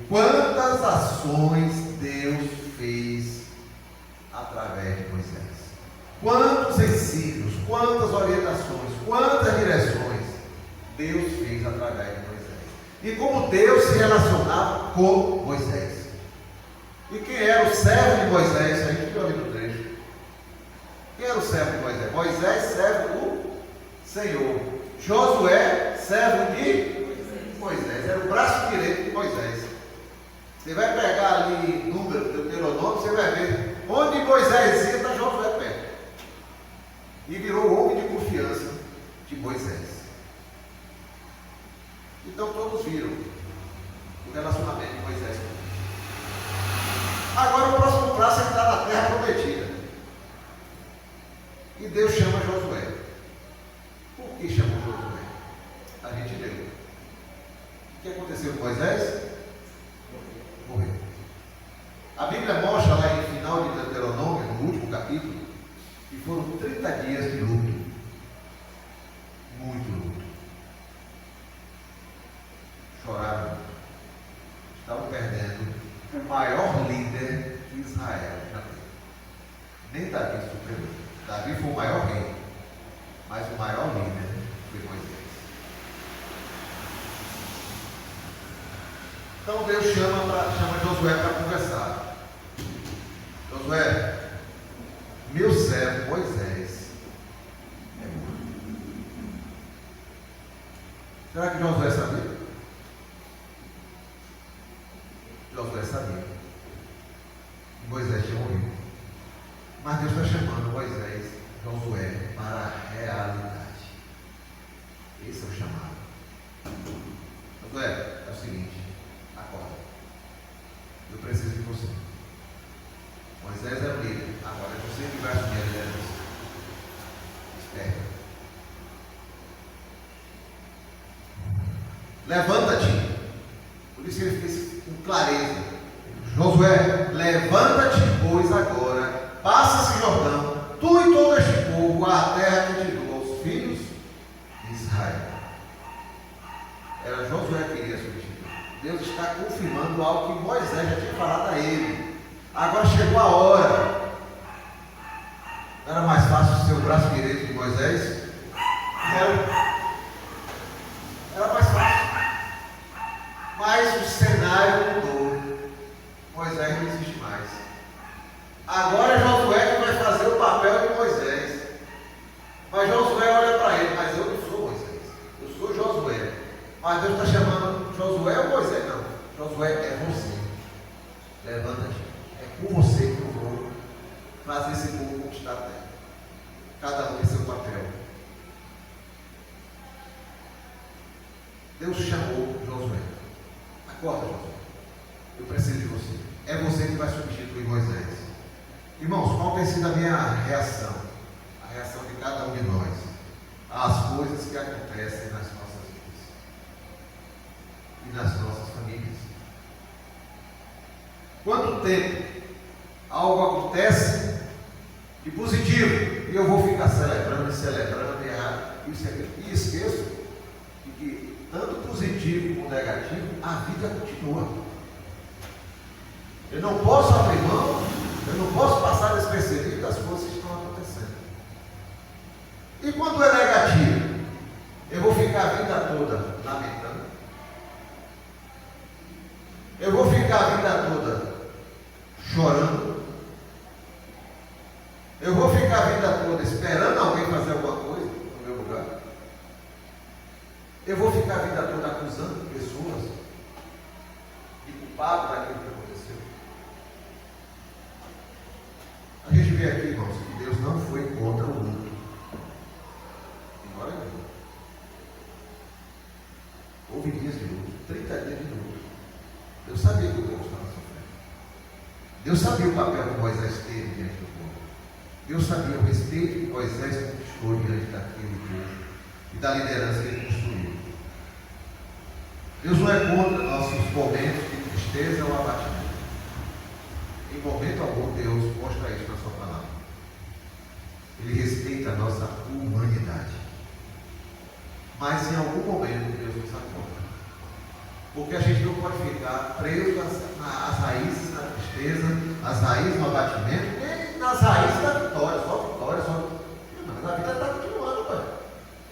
quantas ações Deus fez através de Moisés. Quantos ensinos, quantas orientações, quantas direções Deus fez através de Moisés. E como Deus se relacionava com Moisés. E quem era o servo de Moisés? A gente viu ali no trecho. Quem era o servo de Moisés? Moisés, servo do Senhor. Josué, servo de Moisés. Era o braço direito de Moisés. Você vai pegar ali número do Deuteronômio, você vai ver onde Moisés ia, está Josué perto. E virou o homem de confiança de Moisés. Então todos viram o relacionamento de Moisés com Deus. Agora o próximo passo é entrar na terra prometida. E Deus chama Josué. Por que chamou Josué? A gente leu. O que aconteceu com Moisés? Morreu. A Bíblia mostra lá em final de Deuteronômio, no último capítulo, que foram 30 dias de luto. Muito luto. Choraram muito. Estavam perdendo o maior líder que Israel já teve. Nem Davi superou. Davi foi o maior rei, mas o maior líder foi Moisés. Então Deus chama Josué para conversar. Josué, meu servo Moisés é morto. Será que Josué sabia? Josué sabia. Moisés tinha morrido. Mas Deus está chamando Moisés, Josué, para a realidade. Esse é o chamado. Josué, é o seguinte, acorda. Eu preciso de você. Moisés é o líder. Agora é você que vai assumir a liderança. Espera. Levanta-te. Por isso que ele fez com clareza. Josué, levanta-te, pois agora. Passa esse Jordão, tu e todo este povo, a terra que te dou aos filhos de Israel. Era Josué que iria substituir. Deus está confirmando algo que Moisés já tinha falado a ele. Agora chegou a hora. Não era mais fácil ser o braço direito de Moisés? Era mais fácil. Mas o cenário mudou. Moisés não existe mais. Agora é Josué que vai fazer o papel de Moisés. Mas Josué olha para ele, mas eu não sou Moisés, eu sou Josué. Mas Deus está chamando Josué ou Moisés? Não, Josué é você. Levanta-te. É com você que eu vou fazer esse povo conquistar a terra. Cada um tem seu papel. Deus chamou Josué. Acorda, Josué. Eu preciso de você. É você que vai substituir Moisés. Irmãos, qual tem sido a minha reação? A reação de cada um de nós às coisas que acontecem nas nossas vidas e nas nossas famílias. Quanto tempo algo acontece de positivo e eu vou ficar celebrando e esqueço de que tanto positivo como negativo, a vida continua. Eu não posso abrir mão, eu não posso passar desse despercebido das coisas que estão acontecendo. E quando é negativo, eu vou ficar a vida toda lamentando. Eu vou ficar a vida toda chorando. Eu vou ficar a vida toda esperando alguém fazer alguma coisa no meu lugar. Eu vou ficar a vida toda acusando pessoas de culpado daquilo que aconteceu. A gente vê aqui, irmãos, que Deus não foi contra o mundo. Embora não. Houve dias de luto, 30 dias de luto. Deus sabia que o povo estava sofrendo. Deus sabia o papel que Moisés teve diante do povo. Deus sabia o respeito que Moisés conquistou diante daquele povo e da liderança que ele construiu. Deus não é contra nossos momentos de tristeza ou abatimento. Em momento algum, Deus mostra isso na sua palavra. Ele respeita a nossa humanidade. Mas em algum momento, Deus nos acorda. Porque a gente não pode ficar preso às raízes da tristeza, às raízes do abatimento, nem nas raízes da vitória, só. Mas a vida está continuando, pai.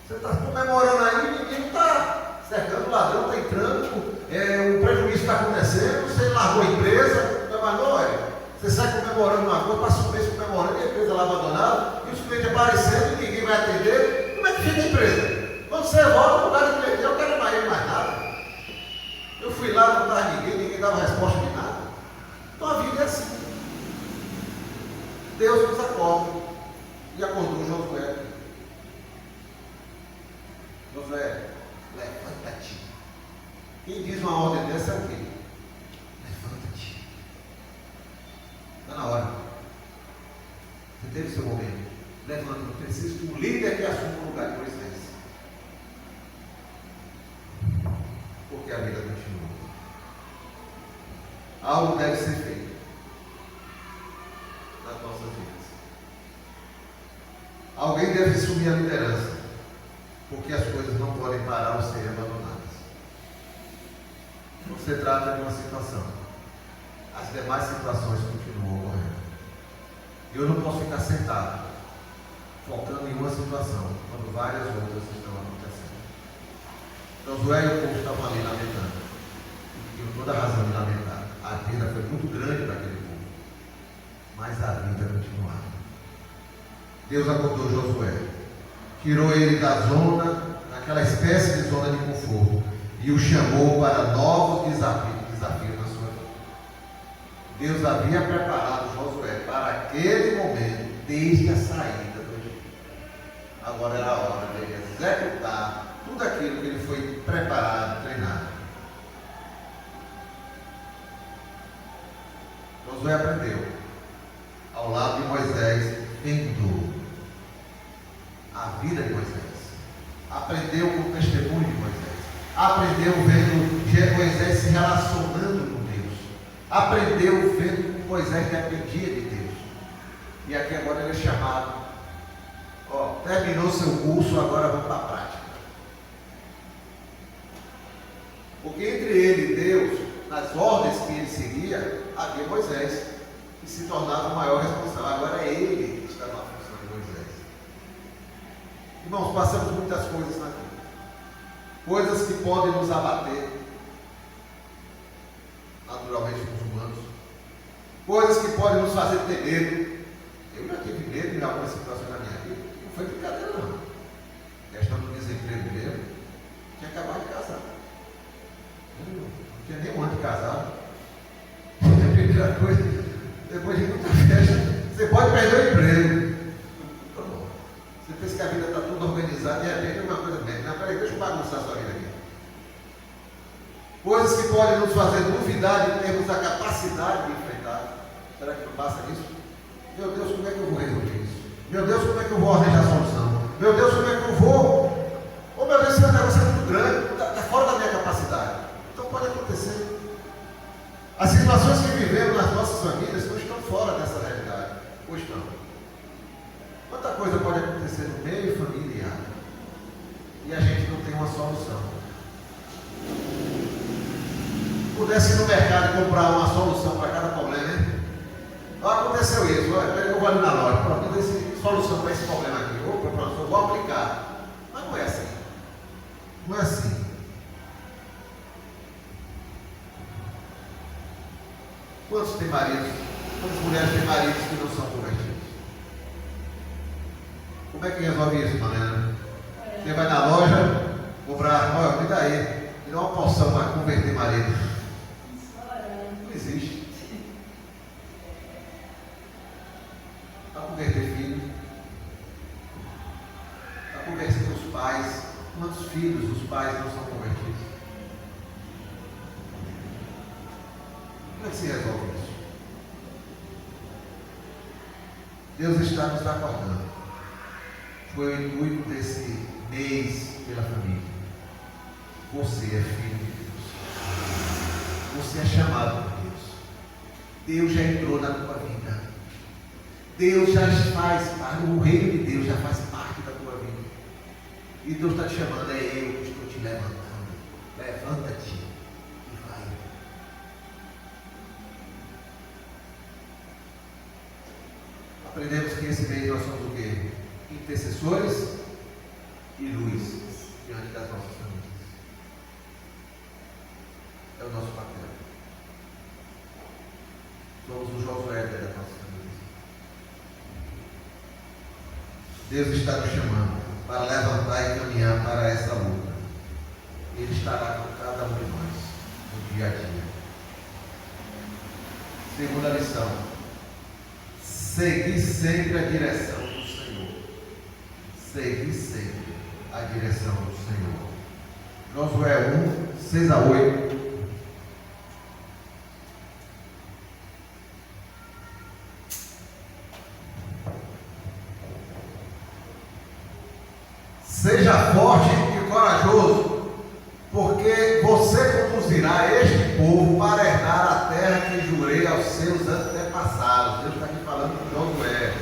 Você está comemorando aí, ninguém está cercando, o ladrão está entrando, o prejuízo está acontecendo, você largou a empresa, mas não é. Você sai comemorando uma coisa, passa um mês comemorando, e a empresa lá abandonada, e os clientes aparecendo e ninguém vai atender. Como é que fica a empresa? Quando você volta, o cara que eu quero mais nada. Eu fui lá, não estava ninguém dava resposta de nada. Então a vida é assim. Deus nos acorda. E acordou Josué. Josué, levanta-te. Quem diz uma ordem dessa é o quê? Levanta-te. Está na hora. Você teve seu momento. Levanta. Eu preciso de um líder que assuma o lugar de Moisés. Porque a vida continua. Algo deve ser feito nas nossas vidas. Alguém deve assumir a liderança, porque as coisas não podem parar ou ser abandonadas. Não se trata de uma situação. As demais situações continuam ocorrendo. Eu não posso ficar sentado, focando em uma situação, quando várias outras estão acontecendo. Josué e o povo estavam ali lamentando. E tinham toda a razão de lamentar. A vida foi muito grande para aquele povo. Mas a vida continuava. Deus acordou Josué. Tirou ele da zona, daquela espécie de zona de conforto. E o chamou para novos desafios na sua vida. Deus havia preparado Josué para aquele momento, desde a saída do Egito. Agora era a hora de executar tudo aquilo que ele foi preparado, treinado. Josué aprendeu, ao lado de Moisés, vendo a vida de Moisés. Aprendeu com o testemunho de Moisés. Aprendeu vendo Moisés se relacionando com Deus. Aprendeu vendo que Moisés dependia de Deus. E aqui agora ele é chamado. Terminou seu curso, agora vamos para a prática. Porque entre ele e Deus, nas ordens que ele seguia, havia Moisés, que se tornava o maior responsável. Agora é ele que está na função de Moisés. Irmãos, passamos muitas coisas na vida. Coisas que podem nos abater, naturalmente como humanos. Coisas que podem nos fazer ter medo. Eu já tive medo em algumas situações na minha vida. Não foi brincadeira, não. Questão do desemprego mesmo, tinha acabado de casar. Não tinha nem um ano de casado. A primeira coisa, depois de muita festa, você pode perder o emprego. Tá bom. Você pensa que a vida está tudo organizada e de repente é uma coisa bem. Não, peraí, deixa eu bagunçar a sua vida aqui. Coisas que podem nos fazer duvidar de termos a capacidade de enfrentar. Será que não passa nisso? Meu Deus, como é que eu vou resolver isso? Meu Deus, como é que eu vou arranjar a solução? Meu Deus, como é que eu vou? Oh, meu Deus, esse negócio é muito grande, está fora da minha capacidade. Então pode acontecer. As situações que vivemos nas nossas famílias não estão fora dessa realidade. Ou estão? Quanta coisa pode acontecer no meio familiar e a gente não tem uma solução. Pudesse ir no mercado e comprar uma solução para cada problema, hein? Aconteceu isso, eu vou ali na loja, pronto, tem solução para esse problema aqui. Opa, professor, vou aplicar. Mas não é assim. Não é assim. Quantos têm maridos? Quantas mulheres têm maridos que não são convertidos? Como é que resolve isso, Mariana? Você vai na loja, comprar, olha, me dá aí, me dá uma porção para converter marido. Não existe. Para converter filho, para converter os pais. Quantos filhos os pais não são convertidos? Como é que se resolve isso? Deus está nos acordando. Foi o intuito desse mês pela família. Você é filho de Deus. Você é chamado por Deus. Deus já entrou na tua vida. Deus já faz parte, o reino de Deus já faz parte da tua vida. E Deus está te chamando, é eu que estou te levantando. Levanta-te e vai. Aprendemos que esse mês nós somos o quê? Intercessores e luz diante das nossas famílias. É o nosso papel. Somos o Josué das nossas famílias. Deus está nos chamando para levantar e caminhar para essa luta. Ele estará com cada um de nós no dia a dia. Segunda lição: seguir sempre a direção do Senhor. Seguir sempre a direção do Senhor. Josué 1, 6 a 8. Seja forte e corajoso, porque você conduzirá este povo para herdar a terra que jurei aos seus antepassados. Deus está aqui falando com Josué.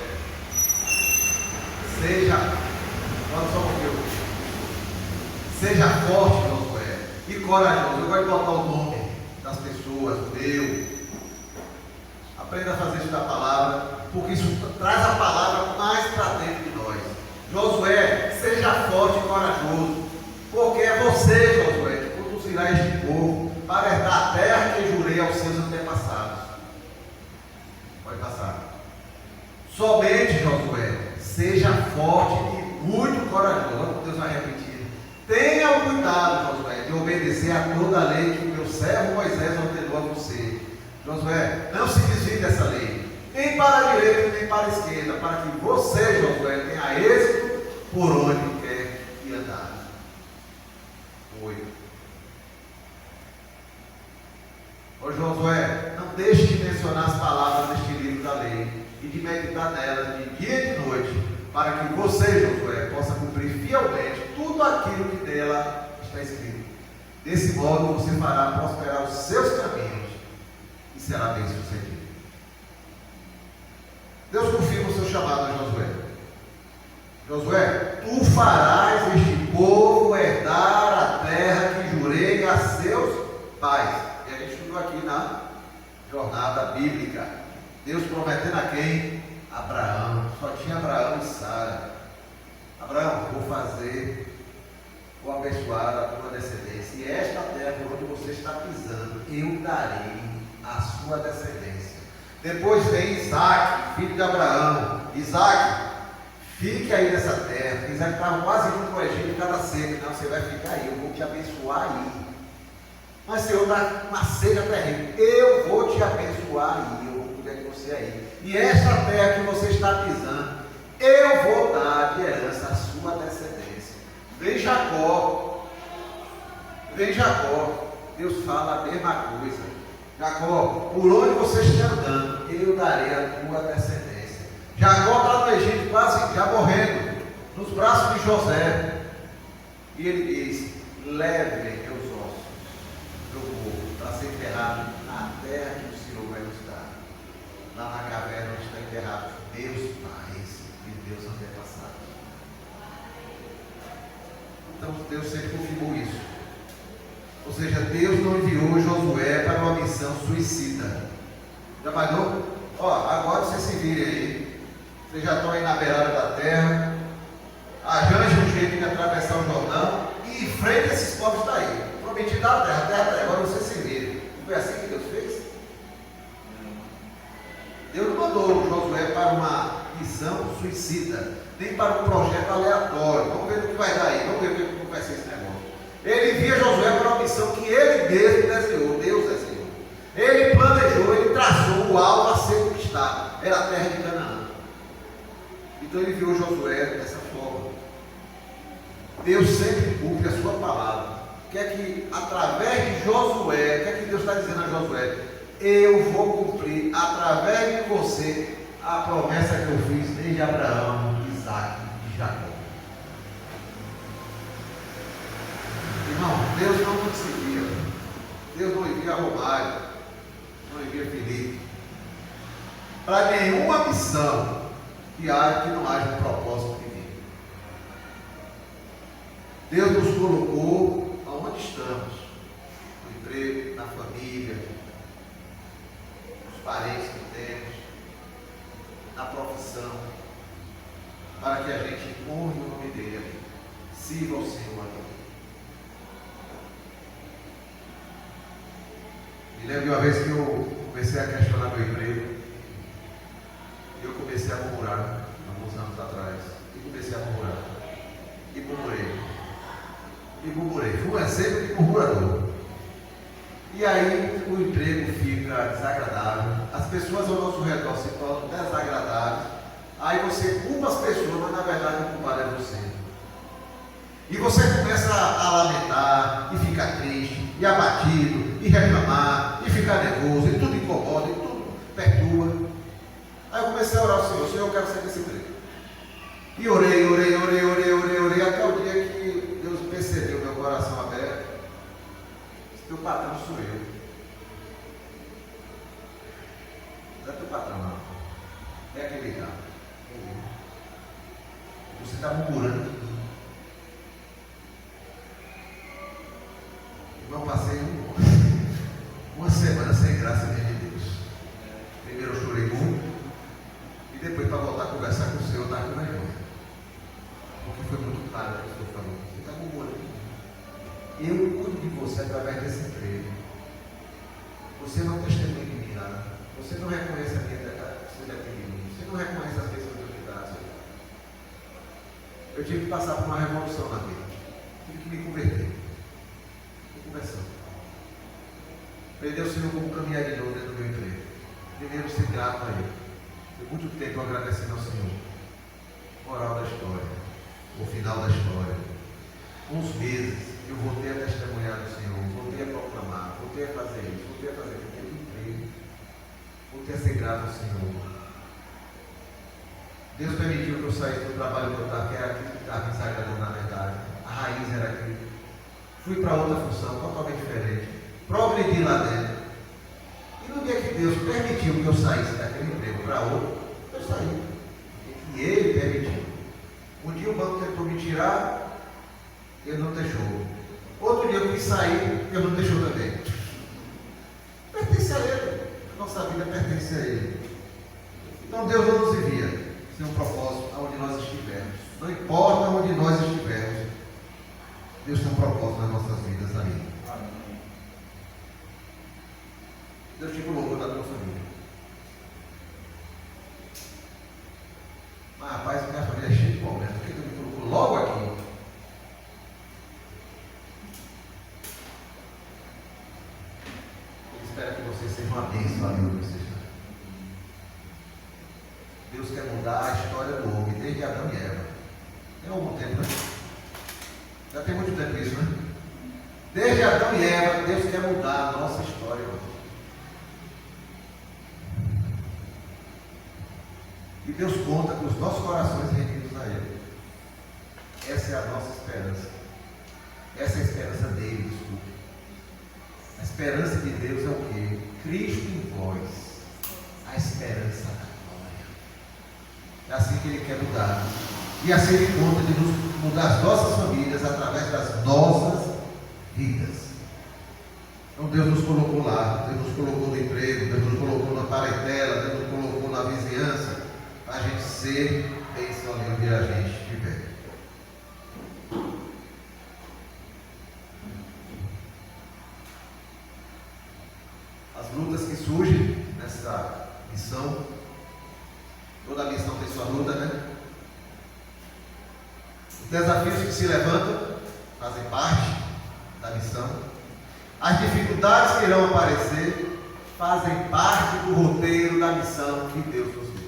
Seja forte, Josué, e corajoso. Eu gosto de botar o nome das pessoas, o meu. Aprenda a fazer isso da palavra, porque isso traz a palavra mais para dentro de nós. Josué, seja forte e corajoso, porque é você, Josué, que conduzirá este povo para herdar a terra que jurei aos seus antepassados. Pode passar. Somente, Josué, seja forte e muito corajoso. Deus vai repetir. Tenha o cuidado, Josué, de obedecer a toda a lei que o meu servo Moisés ordenou a você. Josué, não se desvie dessa lei, nem para a direita, nem para a esquerda, para que você, Josué, tenha êxito por onde quer que andar. 8. Ô Josué, não deixe de mencionar as palavras deste livro da lei e de meditar nelas de dia e de noite, para que você, Josué, possa cumprir fielmente tudo aquilo que dela está escrito. Desse modo você fará prosperar os seus caminhos e será bem sucedido. Deus confirma o seu chamado a Josué. Josué, tu farás este povo herdar a terra que jurei a seus pais. E a gente estudou aqui na jornada bíblica. Deus prometendo a quem? Abraão. Só tinha Abraão e Sara. Abraão, vou abençoar a tua descendência. E esta terra por onde você está pisando, eu darei a sua descendência. Depois vem Isaac, filho de Abraão. Isaac, fique aí nessa terra. Isaac estava quase indo para o Egito, estava seco. Não, você vai ficar aí, eu vou te abençoar aí. Mas Senhor, está uma seca terrível. Eu vou te abençoar aí, eu vou cuidar de você aí. E esta terra que você está pisando, eu vou dar de herança a sua descendência. Vem Jacó. Deus fala a mesma coisa. Jacó, por onde você está andando, eu darei a tua descendência. Jacó está no Egito, quase já morrendo, nos braços de José. E ele diz: leve meus ossos do povo para ser enterrado na terra que o Senhor vai nos dar. Lá na caverna onde está enterrado meus pais e meus antepassados. Então Deus sempre confirmou isso. Ou seja, Deus não enviou Josué para uma missão suicida. Já imaginou? Ó, agora vocês se virem aí. Vocês já estão aí na beirada da terra. Arranje um jeito de atravessar o Jordão e enfrente esses povos daí. Prometido da terra, a terra está aí. Agora você se vira. Não foi assim que Deus fez? Deus não mandou Josué para uma missão suicida, nem para um projeto aleatório. Vamos ver o que vai dar aí, vamos ver como vai ser esse negócio. Ele envia Josué para uma missão que ele mesmo desenhou, Deus desenhou. Ele planejou, ele traçou o alvo a ser conquistado. Era a terra de Canaã. Então ele enviou Josué dessa forma. Deus sempre cumpre a sua palavra. Quer que através de Josué, quer que Deus está dizendo a Josué, eu vou cumprir através de você a promessa que eu fiz desde Abraão, de Isaac e de Jacó. Irmão, Deus não nos envia. Deus não envia Romário, não envia Felipe, para nenhuma missão que não haja um propósito divino. Deus nos colocou aonde estamos, no emprego, na família, nos parentes que temos, na profissão, para que a gente honre o nome dele ali, sirva ao Senhor ali. Me lembro de uma vez que eu comecei a questionar meu emprego, e eu comecei a murmurar, alguns anos atrás, e comecei a murmurar, e murmurei, fui um exemplo de murmurador. E aí o emprego fica desagradável, as pessoas ao nosso redor se tornam desagradáveis, aí você culpa as pessoas, mas na verdade o culpado é você. E você começa a lamentar, e ficar triste, e abatido, e reclamar, e ficar nervoso, e tudo incomoda, e tudo perturba. Aí eu comecei a orar ao Senhor, Senhor, eu quero sair desse emprego. E orei, até o dia que Deus percebeu meu coração aberto. Teu patrão sou eu. Não é teu patrão, não. É aquele cara. Você está murmurando. Irmão, passei uma semana sem graça diante de Deus. Primeiro eu chorei muito. E depois, para voltar a conversar com o Senhor, eu estava com vergonha. Porque foi muito claro o que o Senhor falou. Você está murmurando. Eu cuido de você através desse emprego. Você não testemunha de mim nada. Você não reconhece a minha dependência de mim. Você não reconhece as bênçãos que eu te dou. Eu tive que passar por uma revolução na vida. Tive que me converter. Estou conversando. Aprender o Senhor como caminhar de novo dentro do meu emprego. Primeiro, ser grato a Ele. Por muito tempo agradecendo ao Senhor. Moral da história. O final da história. Uns meses. Eu voltei a testemunhar do Senhor, voltei a proclamar, voltei a fazer isso, voltei a fazer aquilo, emprego, voltei a ser grato ao Senhor. Deus permitiu que eu saísse do trabalho que eu estava, que era aquilo que estava me desagradando na verdade. A raiz era aquilo. Fui para outra função, totalmente diferente. Progredi lá dentro. E no dia que Deus permitiu que eu saísse daquele emprego para outro, eu saí. E Ele permitiu. Um dia o banco tentou me tirar, Ele não deixou. Outro dia eu quis sair, Ele não deixou também. Pertence a Ele. A nossa vida pertence a Ele. Então Deus não nos envia sem um propósito aonde nós estivermos. Não importa onde nós estivermos. Deus tem um propósito nas nossas vidas ali. Deus te colocou na tua família. Mas rapaz, minha família é cheia de problemas. Por que Deus me colocou logo aqui? Espero que você seja uma bênção ali onde você está. Deus quer mudar a história do homem desde Adão e Eva. Tem algum tempo, né? Já tem muito tempo isso, né? Desde Adão e Eva, Deus quer mudar a nossa história, irmão. E Deus conta com os nossos corações rendidos a Ele. Essa é a nossa esperança. Essa é a esperança dele, desculpe. A esperança de Deus é o quê? Cristo em vós. A esperança da glória. É assim que Ele quer mudar. E assim Ele conta de nos mudar as nossas famílias através das nossas vidas. Então Deus nos colocou lá. Deus nos colocou no emprego. Deus nos colocou na parentela. Deus nos colocou na vizinhança. A gente ser ser bênção ali onde a gente estiver. As lutas que surgem nessa missão, toda missão tem sua luta, né? Os desafios que se levantam fazem parte da missão. As dificuldades que irão aparecer fazem parte do roteiro da missão que Deus nos deu.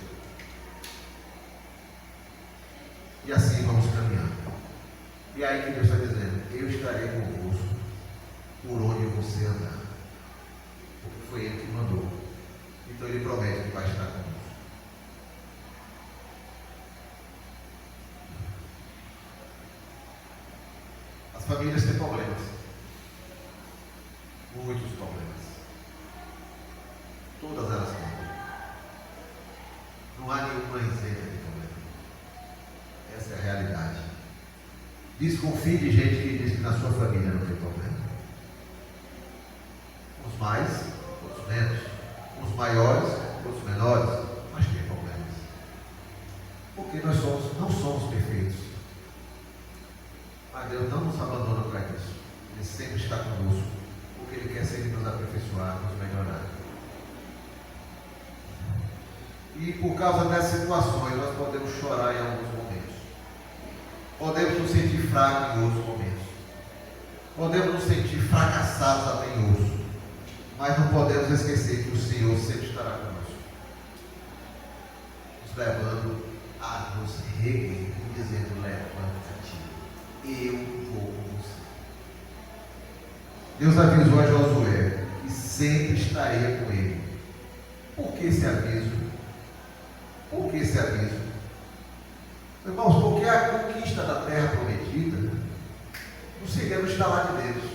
E assim vamos caminhando. E aí que Deus está dizendo: eu estarei convosco por onde você andar. Porque foi Ele que mandou. Então Ele promete que vai estar conosco. As famílias têm problemas. Muitos problemas. Todas elas têm. Não há nenhuma isenta de problema. Essa é a realidade. Desconfie de gente que diz que na sua família não tem problema. Uns mais, outros menos. Uns maiores, outros menores. Mas tem problemas. Porque nós não somos perfeitos. Mas Deus não nos abandona para isso. Ele sempre está conosco. Porque Ele quer sempre nos aperfeiçoar, nos melhorar. E por causa dessas situações, nós podemos chorar em alguns momentos. Podemos nos sentir fracos em outros momentos. Podemos nos sentir fracassados até em outros. Mas não podemos esquecer que o Senhor sempre estará conosco. Nos levando a nos reerguer, dizendo: levanta-te, eu vou com você. Deus avisou a Josué que sempre estaria com ele. Por que esse aviso? Por que esse aviso? Irmãos, porque a conquista da terra prometida não seria no estalar de dedos,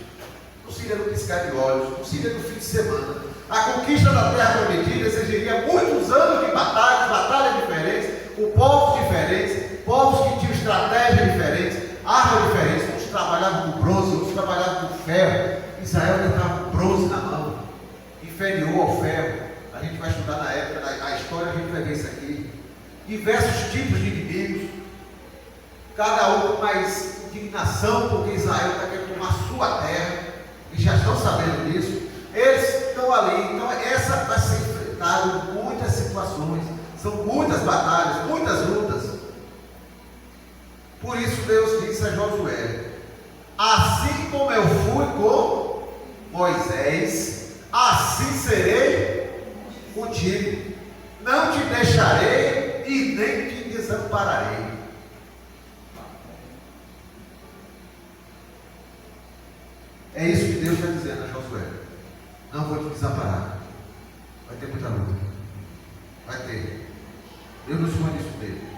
não seria no piscar de olhos, não seria no fim de semana. A conquista da terra prometida exigiria muitos anos de batalhas diferentes, com povos diferentes, povos que tinham estratégias diferentes, armas diferentes. Uns trabalhavam com bronze, outros trabalhavam com ferro. Israel ainda estava com bronze na mão, inferior ao ferro. A gente vai estudar na época, na história, a gente vai ver isso aqui. Diversos tipos de inimigos, cada um com mais indignação, porque Israel está querendo tomar sua terra, e já estão sabendo disso. Eles estão ali. Então, essa vai ser enfrentada em muitas situações, são muitas batalhas, muitas lutas. Por isso, Deus disse a Josué: assim como eu fui com Moisés, assim serei contigo. Não te deixarei e nem te desampararei. É isso que Deus está dizendo a Josué: não vou te desamparar. Vai ter muita luta. Vai ter. Deus não esconde isso dele.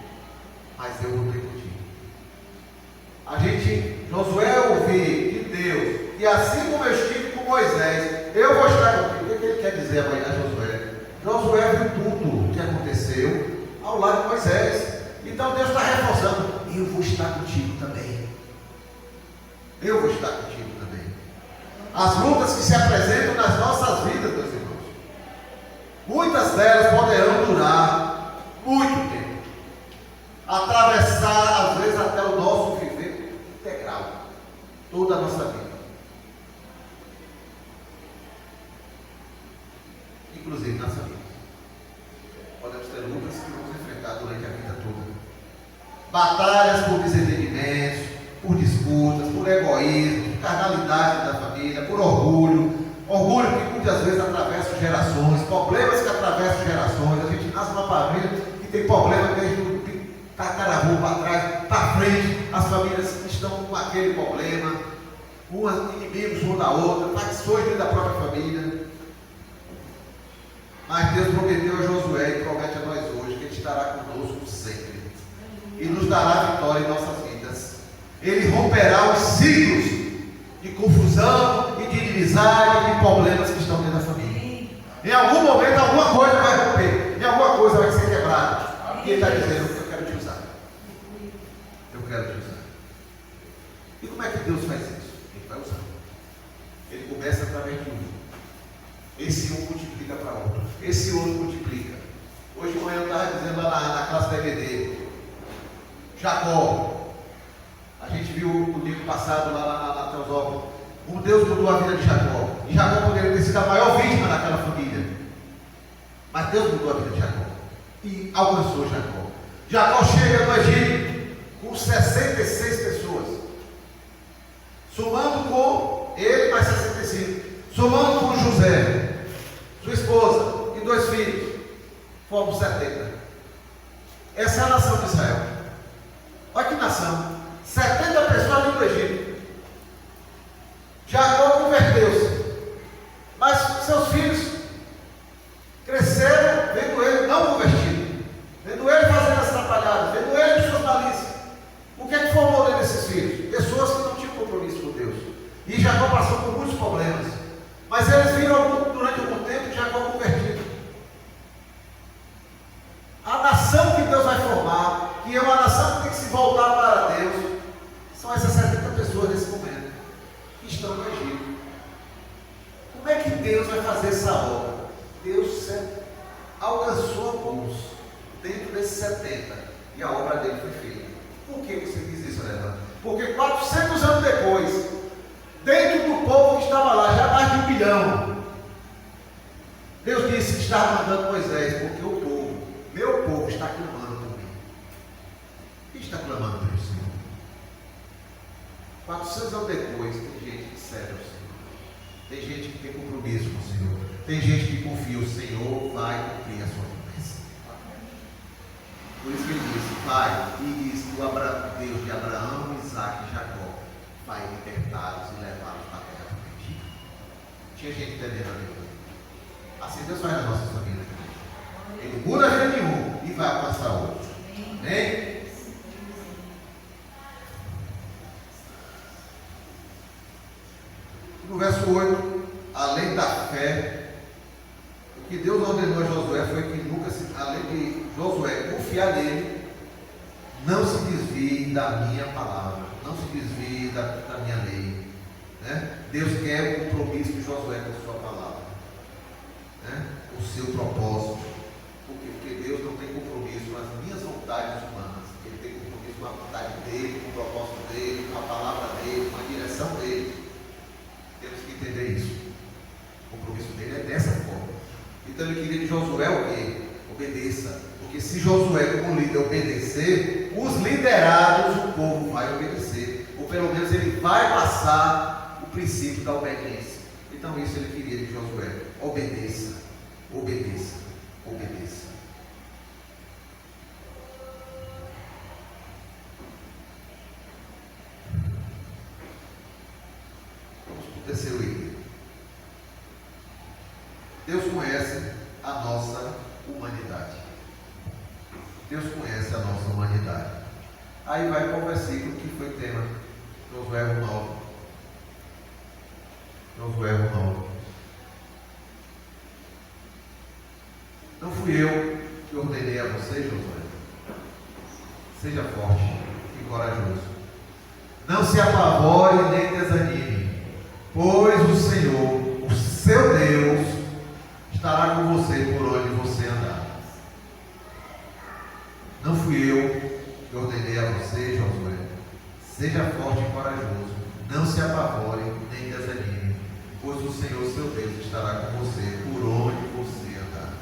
Mas eu vou ter contigo. Josué ouvir de Deus, e assim como eu estive com Moisés, eu vou estar contigo. O que ele quer dizer a Josué? Josué viu tudo o que aconteceu ao lado de Moisés. Então Deus está reforçando: eu vou estar contigo também. Eu vou estar contigo também. As lutas que se apresentam nas nossas vidas, meus irmãos, muitas delas poderão durar muito tempo, atravessar às vezes até o nosso viver integral, toda a nossa vida, inclusive na família. Podemos ter lutas que vamos enfrentar durante a vida toda, batalhas por desentendimentos, por disputas, por egoísmo, por carnalidade da família, por orgulho que muitas vezes atravessa gerações, problemas que atravessam gerações. A gente nasce numa família que tem problema desde o tataravô para trás, para frente. As famílias estão com aquele problema, inimigos uma da outra, facções dentro da própria família. Mas Deus prometeu a Josué e promete a nós hoje que Ele estará conosco sempre e nos dará vitória em nossas vidas. Ele romperá os ciclos de confusão e de inimizade e de problemas que estão dentro da família. Em algum momento, alguma coisa vai romper, em alguma coisa vai ser quebrada. E Ele está dizendo: eu quero te usar. Eu quero te usar. E como é que Deus faz isso? Ele vai usar. Ele começa através de um. Esse um multiplica para outro. Esse outro multiplica. Hoje de manhã eu estava dizendo lá na classe da igreja DVD. Jacó. A gente viu o domingo passado lá na Teosópolis. Como Deus mudou a vida de Jacó. E Jacó poderia ter sido a maior vítima daquela família. Mas Deus mudou a vida de Jacó. E alcançou Jacó. Jacó chega no Egito com 66 pessoas. Somando com ele mais 65. Somando com José, sua esposa e 2 filhos. Fomos 70. Essa é a nação de Israel. Olha que nação. 70 pessoas ali no Egito. Jacó converteu-se. Mas seus filhos cresceram vendo ele não convertido. Vendo ele fazendo as atrapalhadas. Vendo ele de suas malícias. O que é que formou dentro desses filhos? Pessoas que não tinham compromisso com Deus. E Jacó passou por muitos problemas. Mas eles viram durante algum tempo Jacó convertido. A nação que Deus vai formar, que é uma nação que tem que se voltar para Deus, são essas 70 pessoas nesse momento, que estão no Egito. Como é que Deus vai fazer essa obra? Deus alcançou alguns dentro desses 70 e a obra dele foi feita. Por que você diz isso, Leandro? Porque 400 anos depois, dentro do povo que estava lá, já mais de 1 bilhão, Deus disse que estava mandando Moisés, porque o povo, meu povo, está clamando por mim. Quem está clamando pelo Senhor? 400 anos depois, tem gente que serve ao Senhor. Tem gente que tem compromisso com o Senhor. Tem gente que confia, o Senhor vai cumprir a sua promessa. Por isso que ele disse, Pai, e diz que o Deus de Abraão, Isaac e Jacó vai libertá-los e levá-los para a terra prometida. Tinha gente entendendo a Deus. Assim Deus faz na nossa família. Ele muda a vida de um e vai alcançar outro. Amém? No verso 8, além da fé, o que Deus ordenou a Josué foi que nunca, além de Josué confiar nele, não se desvie da minha palavra, não se desvie da minha lei. Né? Deus quer o compromisso de Josué com a sua palavra, né? O seu propósito. Porque Deus não tem compromisso com as minhas vontades humanas, Ele tem compromisso com a vontade dele, com o propósito dele, com a palavra dele, com a direção dele. Temos que entender isso. O compromisso dele é dessa forma. Então ele queria de Josué o quê? Obedeça. Porque se Josué, como líder, obedecer, os liderados, o povo vai obedecer. Ou pelo menos ele vai passar o princípio da obediência. Então isso ele queria de Josué. Obedeça, obedeça, obedeça. Vamos para o terceiro item. Deus conhece a nossa humanidade. Deus conhece a nossa humanidade. Aí vai para o versículo que foi tema, Josué 9. Josué 9. Não fui eu que ordenei a você, Josué. Seja forte e corajoso. Não se apavore nem desanime, pois o Senhor, o seu Deus, estará com você por onde você andar. Não fui eu que ordenei a você, Josué. Seja forte e corajoso. Não se apavore nem desanime, pois o Senhor, seu Deus, estará com você por onde você andar.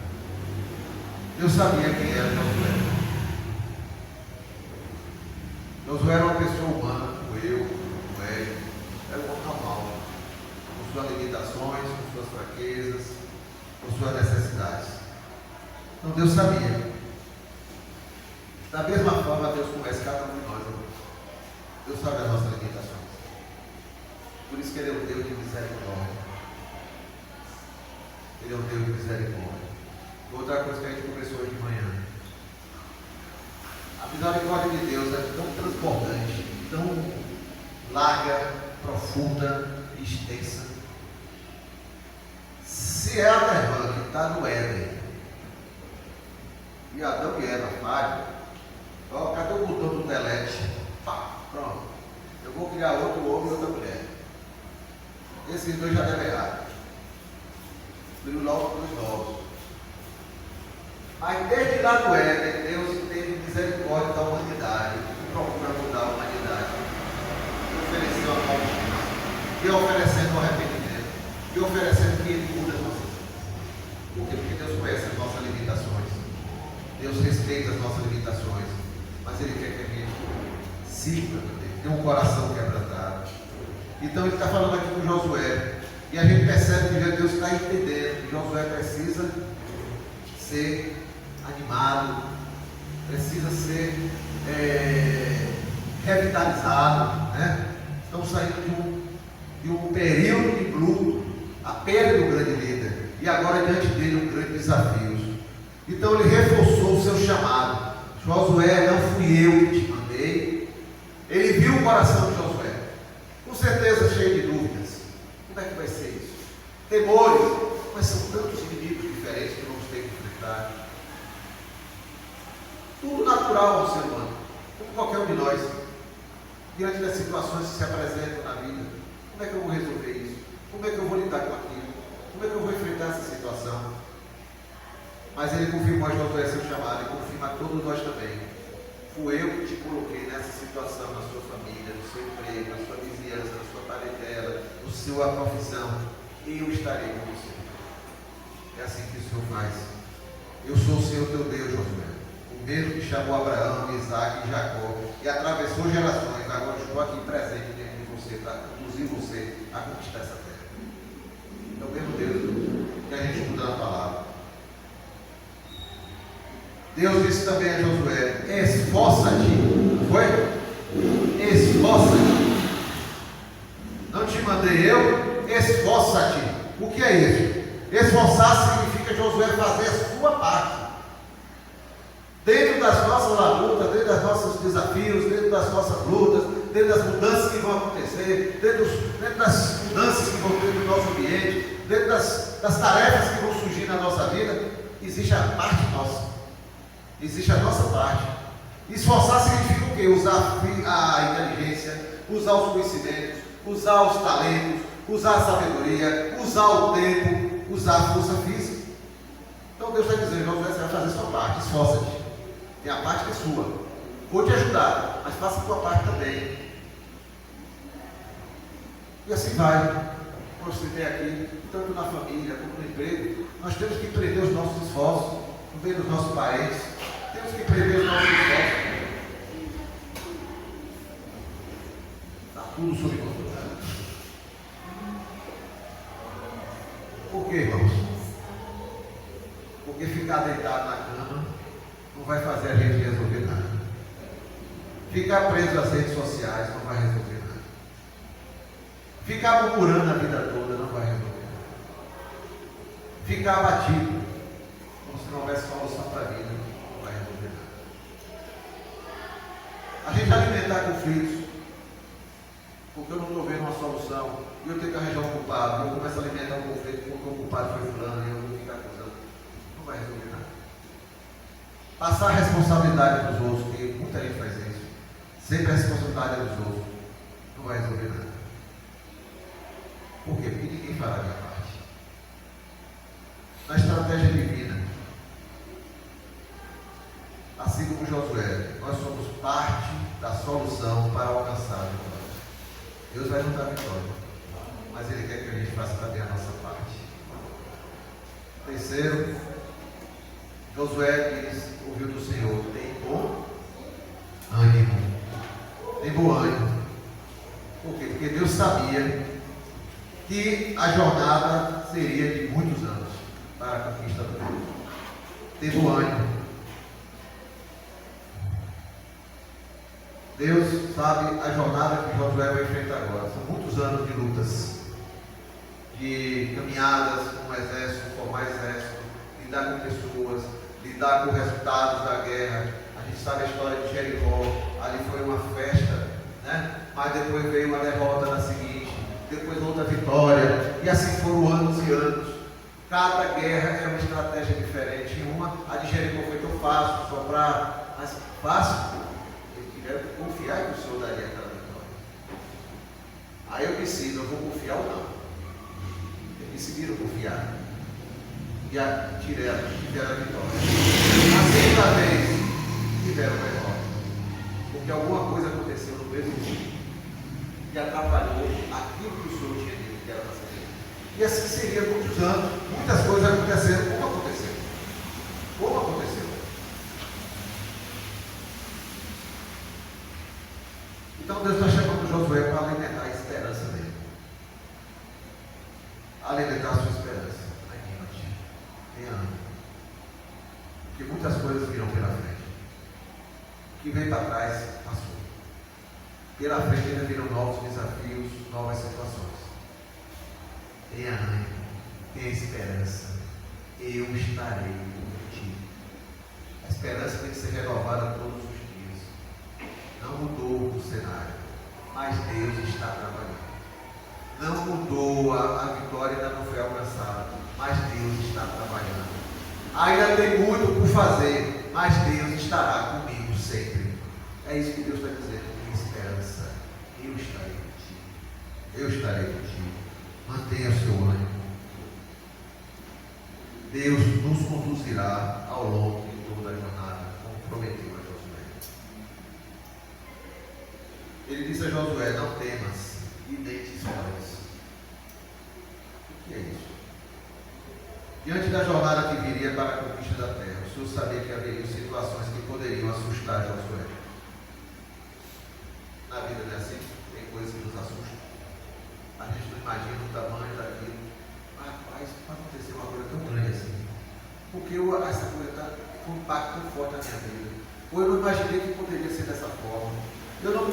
Eu sabia quem era Josué. Josué era uma pessoa humana, como eu, como ele. Era um homem normal, com suas limitações, com suas fraquezas, com suas necessidades. Então Deus sabia. Da mesma forma, Deus conhece cada um de nós. Deus sabe as nossas limitações. Por isso que Ele é um Deus de misericórdia. Ele é um Deus de misericórdia. Outra coisa que a gente conversou hoje de manhã. A misericórdia de Deus é tão transbordante, tão larga, profunda e extensa. Se é a Terra que está no Éden, e Adão e Eva falham, ó, cadê o botão do delete? Pá, pronto. Eu vou criar outro homem e outra mulher. Esses dois já devem errar. Criou logo dois novos. Mas desde lá do Éden, Deus teve misericórdia da humanidade, que procura mudar a humanidade, e ofereceu a nova chance, e oferecendo o arrependimento, e oferecendo que Ele muda as nossas vidas. Por quê? Porque Deus conhece as nossas limitações, Deus respeita as nossas limitações, mas Ele quer que a gente sirva, tenha um coração quebrantado. Então Ele está falando aqui com Josué, e a gente percebe que Deus está entendendo que Josué precisa ser animado, precisa ser revitalizado, né? Estamos saindo de um período de luto, a perda do grande líder, e agora diante dele um grande desafio. Então ele reforçou o seu chamado. Josué, não fui eu que te mandei. Ele viu o coração de Josué, com certeza cheio de dúvidas. Como é que vai ser isso? Temores, mas são tantos inimigos diferentes que vamos ter que enfrentar. Tudo natural ao ser humano, como qualquer um de nós, diante das situações que se apresentam na vida. Como é que eu vou resolver isso? Como é que eu vou lidar com aquilo? Como é que eu vou enfrentar essa situação? Mas ele confirmou a Josué seu chamado e confirma a todos nós também. Fui eu que te coloquei nessa situação, na sua família, no seu emprego, na sua vizinhança, na sua parentela, na sua profissão. Eu estarei com você. É assim que o Senhor faz. Eu sou o Senhor teu Deus, Josué. O mesmo que chamou Abraão, Isaac e Jacó e atravessou gerações. Agora estou aqui presente dentro de você para conduzir você a conquistar essa terra. É o mesmo Deus que a gente estuda na palavra. Deus disse também a Josué: esforça-te. Foi? Esforça-te. Não te mandei eu? Esforça-te. O que é isso? Esforçar significa Josué fazer a sua parte. Dentro das nossas labutas, dentro dos nossos desafios, dentro das nossas lutas, dentro das mudanças que vão acontecer, dentro das mudanças que vão ter no nosso ambiente, dentro das tarefas que vão surgir na nossa vida, existe a parte nossa. Existe a nossa parte. Esforçar significa o quê? Usar a inteligência, usar os conhecimentos, usar os talentos, usar a sabedoria, usar o tempo, usar a força física. Então Deus está dizendo: Josué, você vai fazer a sua parte, esforça-te. Tem a parte que é sua. Vou te ajudar, mas faça a tua parte também. E assim vai. Como você tem aqui, tanto na família como no emprego, nós temos que empreender os nossos esforços, no meio dos nossos parentes. Temos que empreender os nossos esforços. Está tudo sob controle. Por quê, irmãos? Porque ficar deitado na cama não vai fazer a gente resolver nada. Ficar preso às redes sociais não vai resolver nada. Ficar murmurando a vida toda não vai resolver nada. Ficar abatido, como se não houvesse solução para a vida, não vai resolver nada. A gente alimentar conflitos, porque eu não estou vendo uma solução, e eu tenho que arranjar um culpado, e eu começo a alimentar um conflito porque o culpado foi fulano, e eu vou ficar acusando. Não vai resolver nada. Passar a responsabilidade dos outros, porque muita gente faz isso. Sempre a responsabilidade é dos outros. Não vai resolver nada. Por quê? Porque ninguém fará a minha parte. Na estratégia divina, assim como Josué, nós somos parte da solução para alcançar a vitória. Deus vai nos dar a vitória, mas Ele quer que a gente faça também a nossa parte. Terceiro, Josué diz, ouviu do Senhor: tem bom ânimo. Tem bom ânimo. Por quê? Porque Deus sabia que a jornada seria de muitos anos para a conquista do mundo. Tem bom ânimo. Deus sabe a jornada que Josué vai enfrentar agora. São muitos anos de lutas, de caminhadas com o exército, formar exército, lidar com pessoas, lidar com os resultados da guerra. A gente sabe a história de Jericó. Ali foi uma festa, né? Mas depois veio uma derrota na seguinte, depois outra vitória, e assim foram anos e anos. Cada guerra é uma estratégia diferente. Em uma, a de Jericó foi tão fácil, soprar, mas fácil. Eles tiveram que confiar que o Senhor daria aquela vitória. Aí eu decido, eu vou confiar ou não. Eles decidiram confiar. E tiveram a vitória. A segunda vez, tiveram a seguia muitos anos, muitas coisas aconteceram como aconteceu. Como aconteceu. Então Deus está chamando Josué para alimentar a esperança dele. Alimentar a sua esperança. Tenha ânimo. Porque muitas coisas virão pela frente. O que vem para trás, passou. Pela frente ainda virão novos desafios, novas situações. Tenha ânimo, tenha esperança. Eu estarei contigo. A esperança tem que ser renovada todos os dias. Não mudou o cenário, mas Deus está trabalhando. Não mudou a vitória, ainda não foi alcançada, mas Deus está trabalhando. Ainda tem muito por fazer, mas Deus estará comigo sempre. É isso que Deus está dizendo. Tenha esperança. Eu estarei contigo. Eu estarei contigo. Mantenha o seu ânimo. Deus nos conduzirá ao longo de toda a jornada, como prometeu a Josué. Ele disse a Josué: não temas e nem te escolhas. O que é isso? Diante da jornada que viria para a conquista da terra, o Senhor sabia que haveria situações que poderiam assustar Josué. Na vida não é assim? Tem coisas que nos assustam. A gente não imagina o tamanho daquilo. Rapaz, pode acontecer uma coisa tão grande assim. Porque essa coisa foi um impacto tão forte na minha vida. Ou eu não imaginei que poderia ser dessa forma. Eu não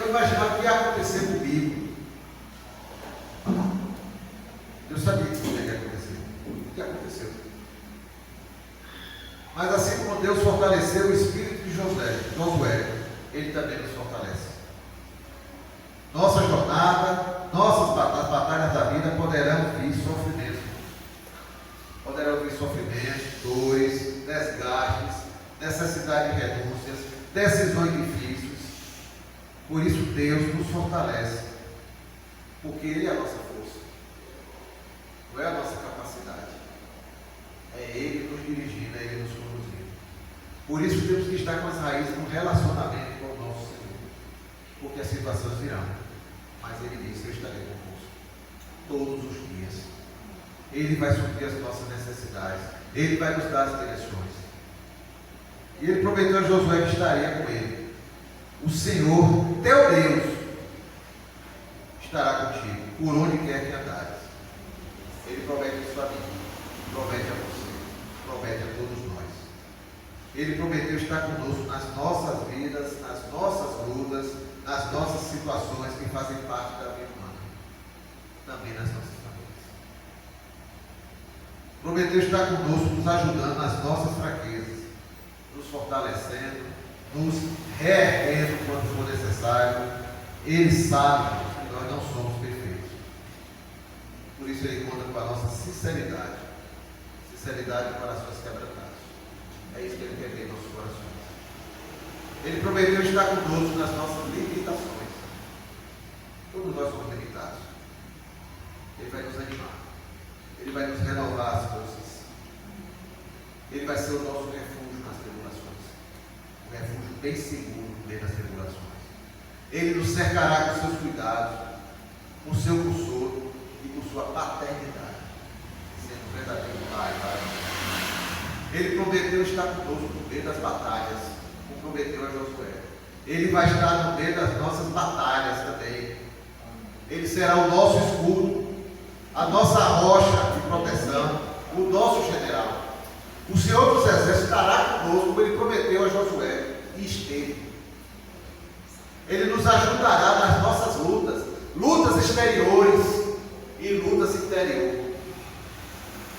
imaginava que ia acontecer comigo. Eu sabia que isso ia acontecer. O que aconteceu? Mas assim como Deus fortaleceu o espírito de Josué, Ele também nos fortalece. Nossa jornada, as batalhas da vida poderão vir sofrimentos. Poderão vir sofrimentos, dores, desgastes, necessidade de renúncias, decisões difíceis. Por isso Deus nos fortalece. Porque Ele é a nossa força. Não é a nossa capacidade. É Ele nos dirigindo, é Ele nos conduzindo. Por isso temos que estar com as raízes no relacionamento com o nosso Senhor. Porque as situações virão. Mas Ele disse: eu estarei convosco todos os dias. Ele vai suprir as nossas necessidades. Ele vai nos dar as direções. E Ele prometeu a Josué que estaria com ele. O Senhor, teu Deus, estará contigo, por onde quer que andares. Ele promete isso a mim, promete a você, promete a todos nós. Ele prometeu estar conosco nas nossas vidas, nas nossas lutas, nas nossas situações que fazem parte da vida humana, também nas nossas famílias. Prometeu estar conosco, nos ajudando nas nossas fraquezas, nos fortalecendo, nos reerguendo quando for necessário. Ele sabe que nós não somos perfeitos. Por isso Ele conta com a nossa sinceridade para as suas quebrantadas. É isso que Ele quer ver em nossos corações. Ele prometeu estar conosco nas nossas limitações. Todos nós somos limitados. Ele vai nos animar. Ele vai nos renovar as forças. Ele vai ser o nosso refúgio nas tribulações. Um refúgio bem seguro no meio das tribulações. Ele nos cercará com seus cuidados, com seu consolo e com sua paternidade, sendo um verdadeiro Pai para nós. Ele prometeu estar conosco no meio das batalhas, como prometeu a Josué. Ele vai estar no meio das nossas batalhas também. Ele será o nosso escudo, a nossa rocha de proteção, o nosso general. O Senhor dos Exércitos estará conosco, como Ele prometeu a Josué, e esteve. Ele nos ajudará nas nossas lutas, lutas exteriores e lutas interiores,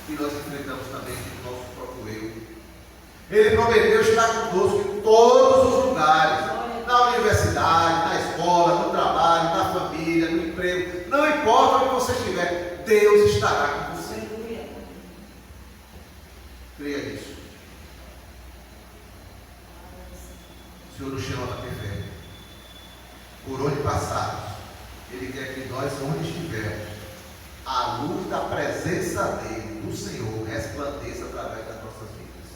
que nós enfrentamos também no nosso próprio eu. Ele prometeu estar conosco em todos os lugares, na universidade, na escola, no trabalho, na família, no emprego, não importa onde você estiver, Deus estará com você. Creia nisso. O Senhor nos chama para ter fé. Por onde passarmos, Ele quer que nós, onde estivermos, a luz da presença dEle, do Senhor, resplandeça através das nossas vidas.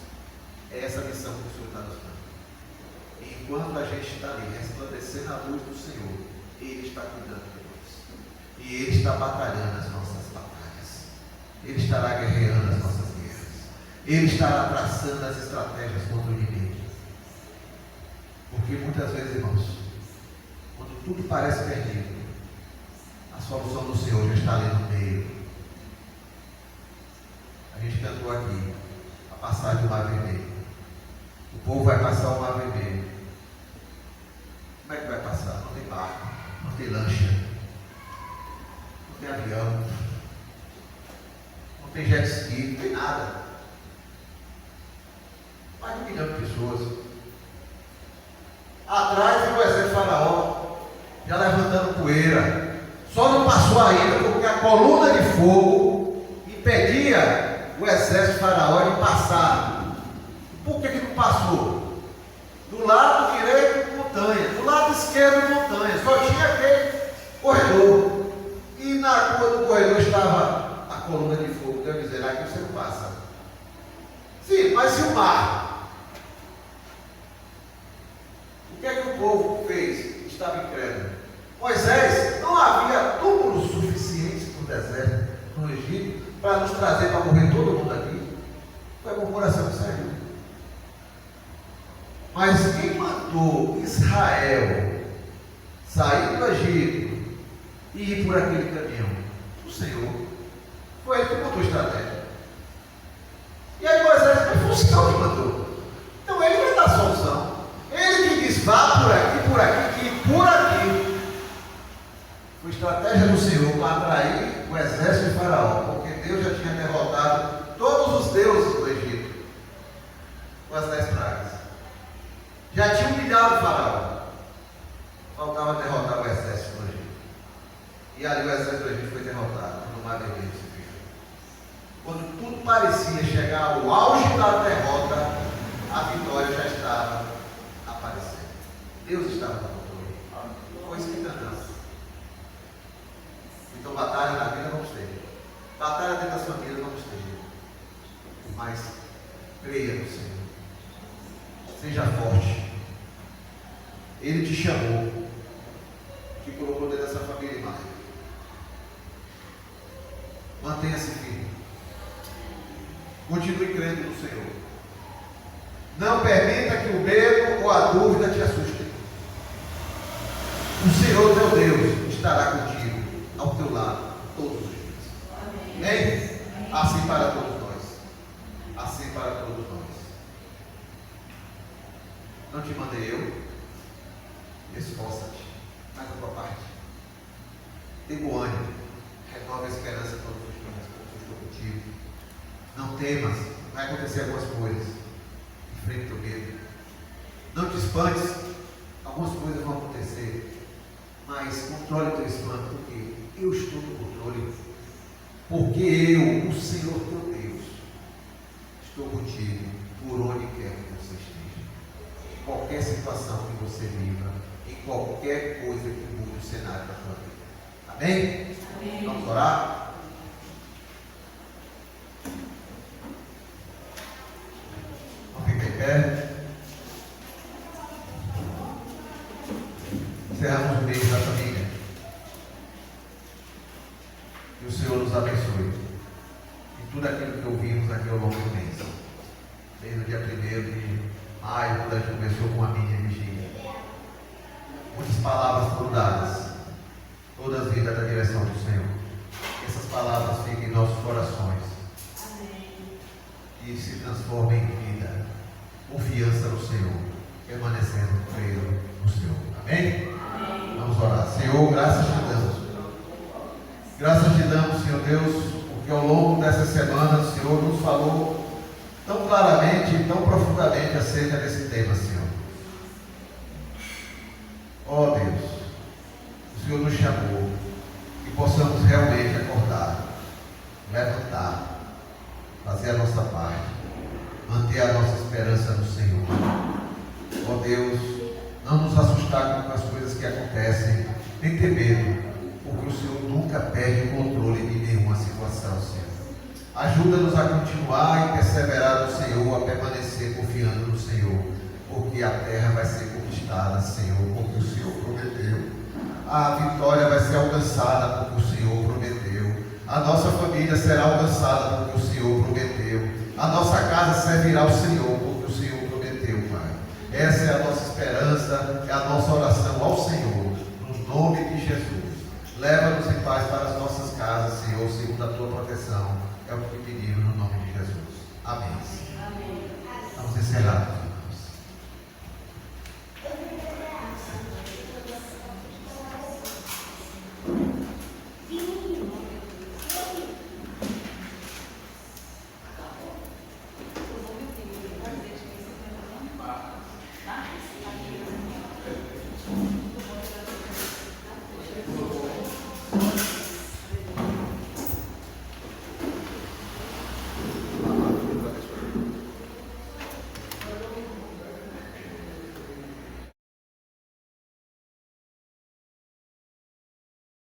É essa a missão que o Senhor está nos dando. E enquanto a gente está ali, resplandecendo a luz do Senhor, Ele está cuidando de nós. E Ele está batalhando as nossas batalhas. Ele estará guerreando as nossas guerras. Ele estará traçando as estratégias contra o inimigo. Porque muitas vezes, irmãos, quando tudo parece perdido, a solução do Senhor já está ali no meio. A gente cantou aqui a passagem do Mar Vermelho. O povo vai passar o Mar Vermelho. Como é que vai passar? Não tem barco, não tem lancha, não tem avião, não tem jet ski, não tem nada. Mais de 1 milhão de pessoas. Atrás vem o exército de Faraó, já levantando poeira. Só não passou ainda porque a coluna de fogo impedia o exército de Faraó de passar. Por que não passou? Do lado direito, montanha. Do lado esquerdo, montanha. Só tinha aquele corredor. E na rua do corredor estava a coluna de fogo. Deus dizer, aqui você não passa. Sim, mas e o mar? O que é que o povo fez? Estava incrédulo. Moisés, não havia túmulos suficientes no deserto, no Egito, para nos trazer para morrer todo mundo aqui. Foi a murmuração que saiu. Mas quem mandou Israel sair do Egito e ir por aquele caminho? O Senhor. Foi ele que montou a estratégia. E aí Moisés, mas foi o Senhor que mandou. Então ele vai dar a solução. Ele que diz, vá por aqui, e por aqui. Foi estratégia do Senhor para atrair o exército de Faraó, porque Deus já tinha derrotado todos os deuses do Egito com as 10 pragas. Já tinha humilhado o Faraó. Faltava derrotar o exército do Egito. E ali o exército do Egito foi derrotado no Mar Vermelho. Quando tudo parecia chegar ao auge da derrota, a vitória já estava aparecendo. Deus estava no controle. Foi isso que cantamos. Então, batalha na vida vamos ter. Batalha dentro das famílias vamos ter. Mas creia no Senhor. Seja forte. Ele te chamou. Te colocou dentro dessa família e mais. Mantenha-se firme. Continue crendo no Senhor. Não permita que o medo ou a dúvida te assustem. O Senhor teu Deus estará contigo, ao teu lado, todos os dias. Amém? Assim para todos nós. Assim para todos nós. Não te mandei eu? Esforça-te. Faz a tua parte. Tenha o ânimo. Renova a esperança todos os dias, porque eu estou contigo. Não temas. Vai acontecer algumas coisas. Enfrente o teu medo. Não te espantes. Algumas coisas vão acontecer. Mas controle o teu espanto, porque eu estou no controle. Porque eu, o Senhor teu Deus, estou contigo por onde quer que você esteja. Em qualquer situação que você viva, em qualquer coisa que mude o cenário da tua vida. Amém? Amém. Vamos orar? Vamos ficar em pé. Encerramos o mês da família. Que o Senhor nos abençoe em tudo aquilo que ouvimos aqui ao longo do mês. Desde o dia 1º de maio, quando a gente começou com a minha vigília. Muitas palavras foram dadas, todas vindas da direção do Senhor. Que essas palavras fiquem em nossos corações. E se transformem em vida, confiança no Senhor, permanecendo preso no Senhor. Amém? Vamos orar. Senhor, graças te damos. Graças te damos, Senhor Deus, porque ao longo dessa semana o Senhor nos falou tão claramente e tão profundamente acerca desse tema, Senhor. Ó Deus, o Senhor nos chamou que possamos realmente acordar, levantar, fazer a nossa parte, manter a nossa esperança no Senhor. Ó Deus, não nos assustar com as coisas que acontecem, nem ter medo, porque o Senhor nunca perde o controle de nenhuma situação, Senhor. Ajuda-nos a continuar e perseverar no Senhor, a permanecer confiando no Senhor, porque a terra vai ser conquistada, Senhor, porque o Senhor prometeu. A vitória vai ser alcançada, porque o Senhor prometeu. A nossa família será alcançada porque o Senhor prometeu. A nossa casa servirá ao Senhor porque o Senhor prometeu, Pai. Essa é a nossa esperança, é a nossa oração.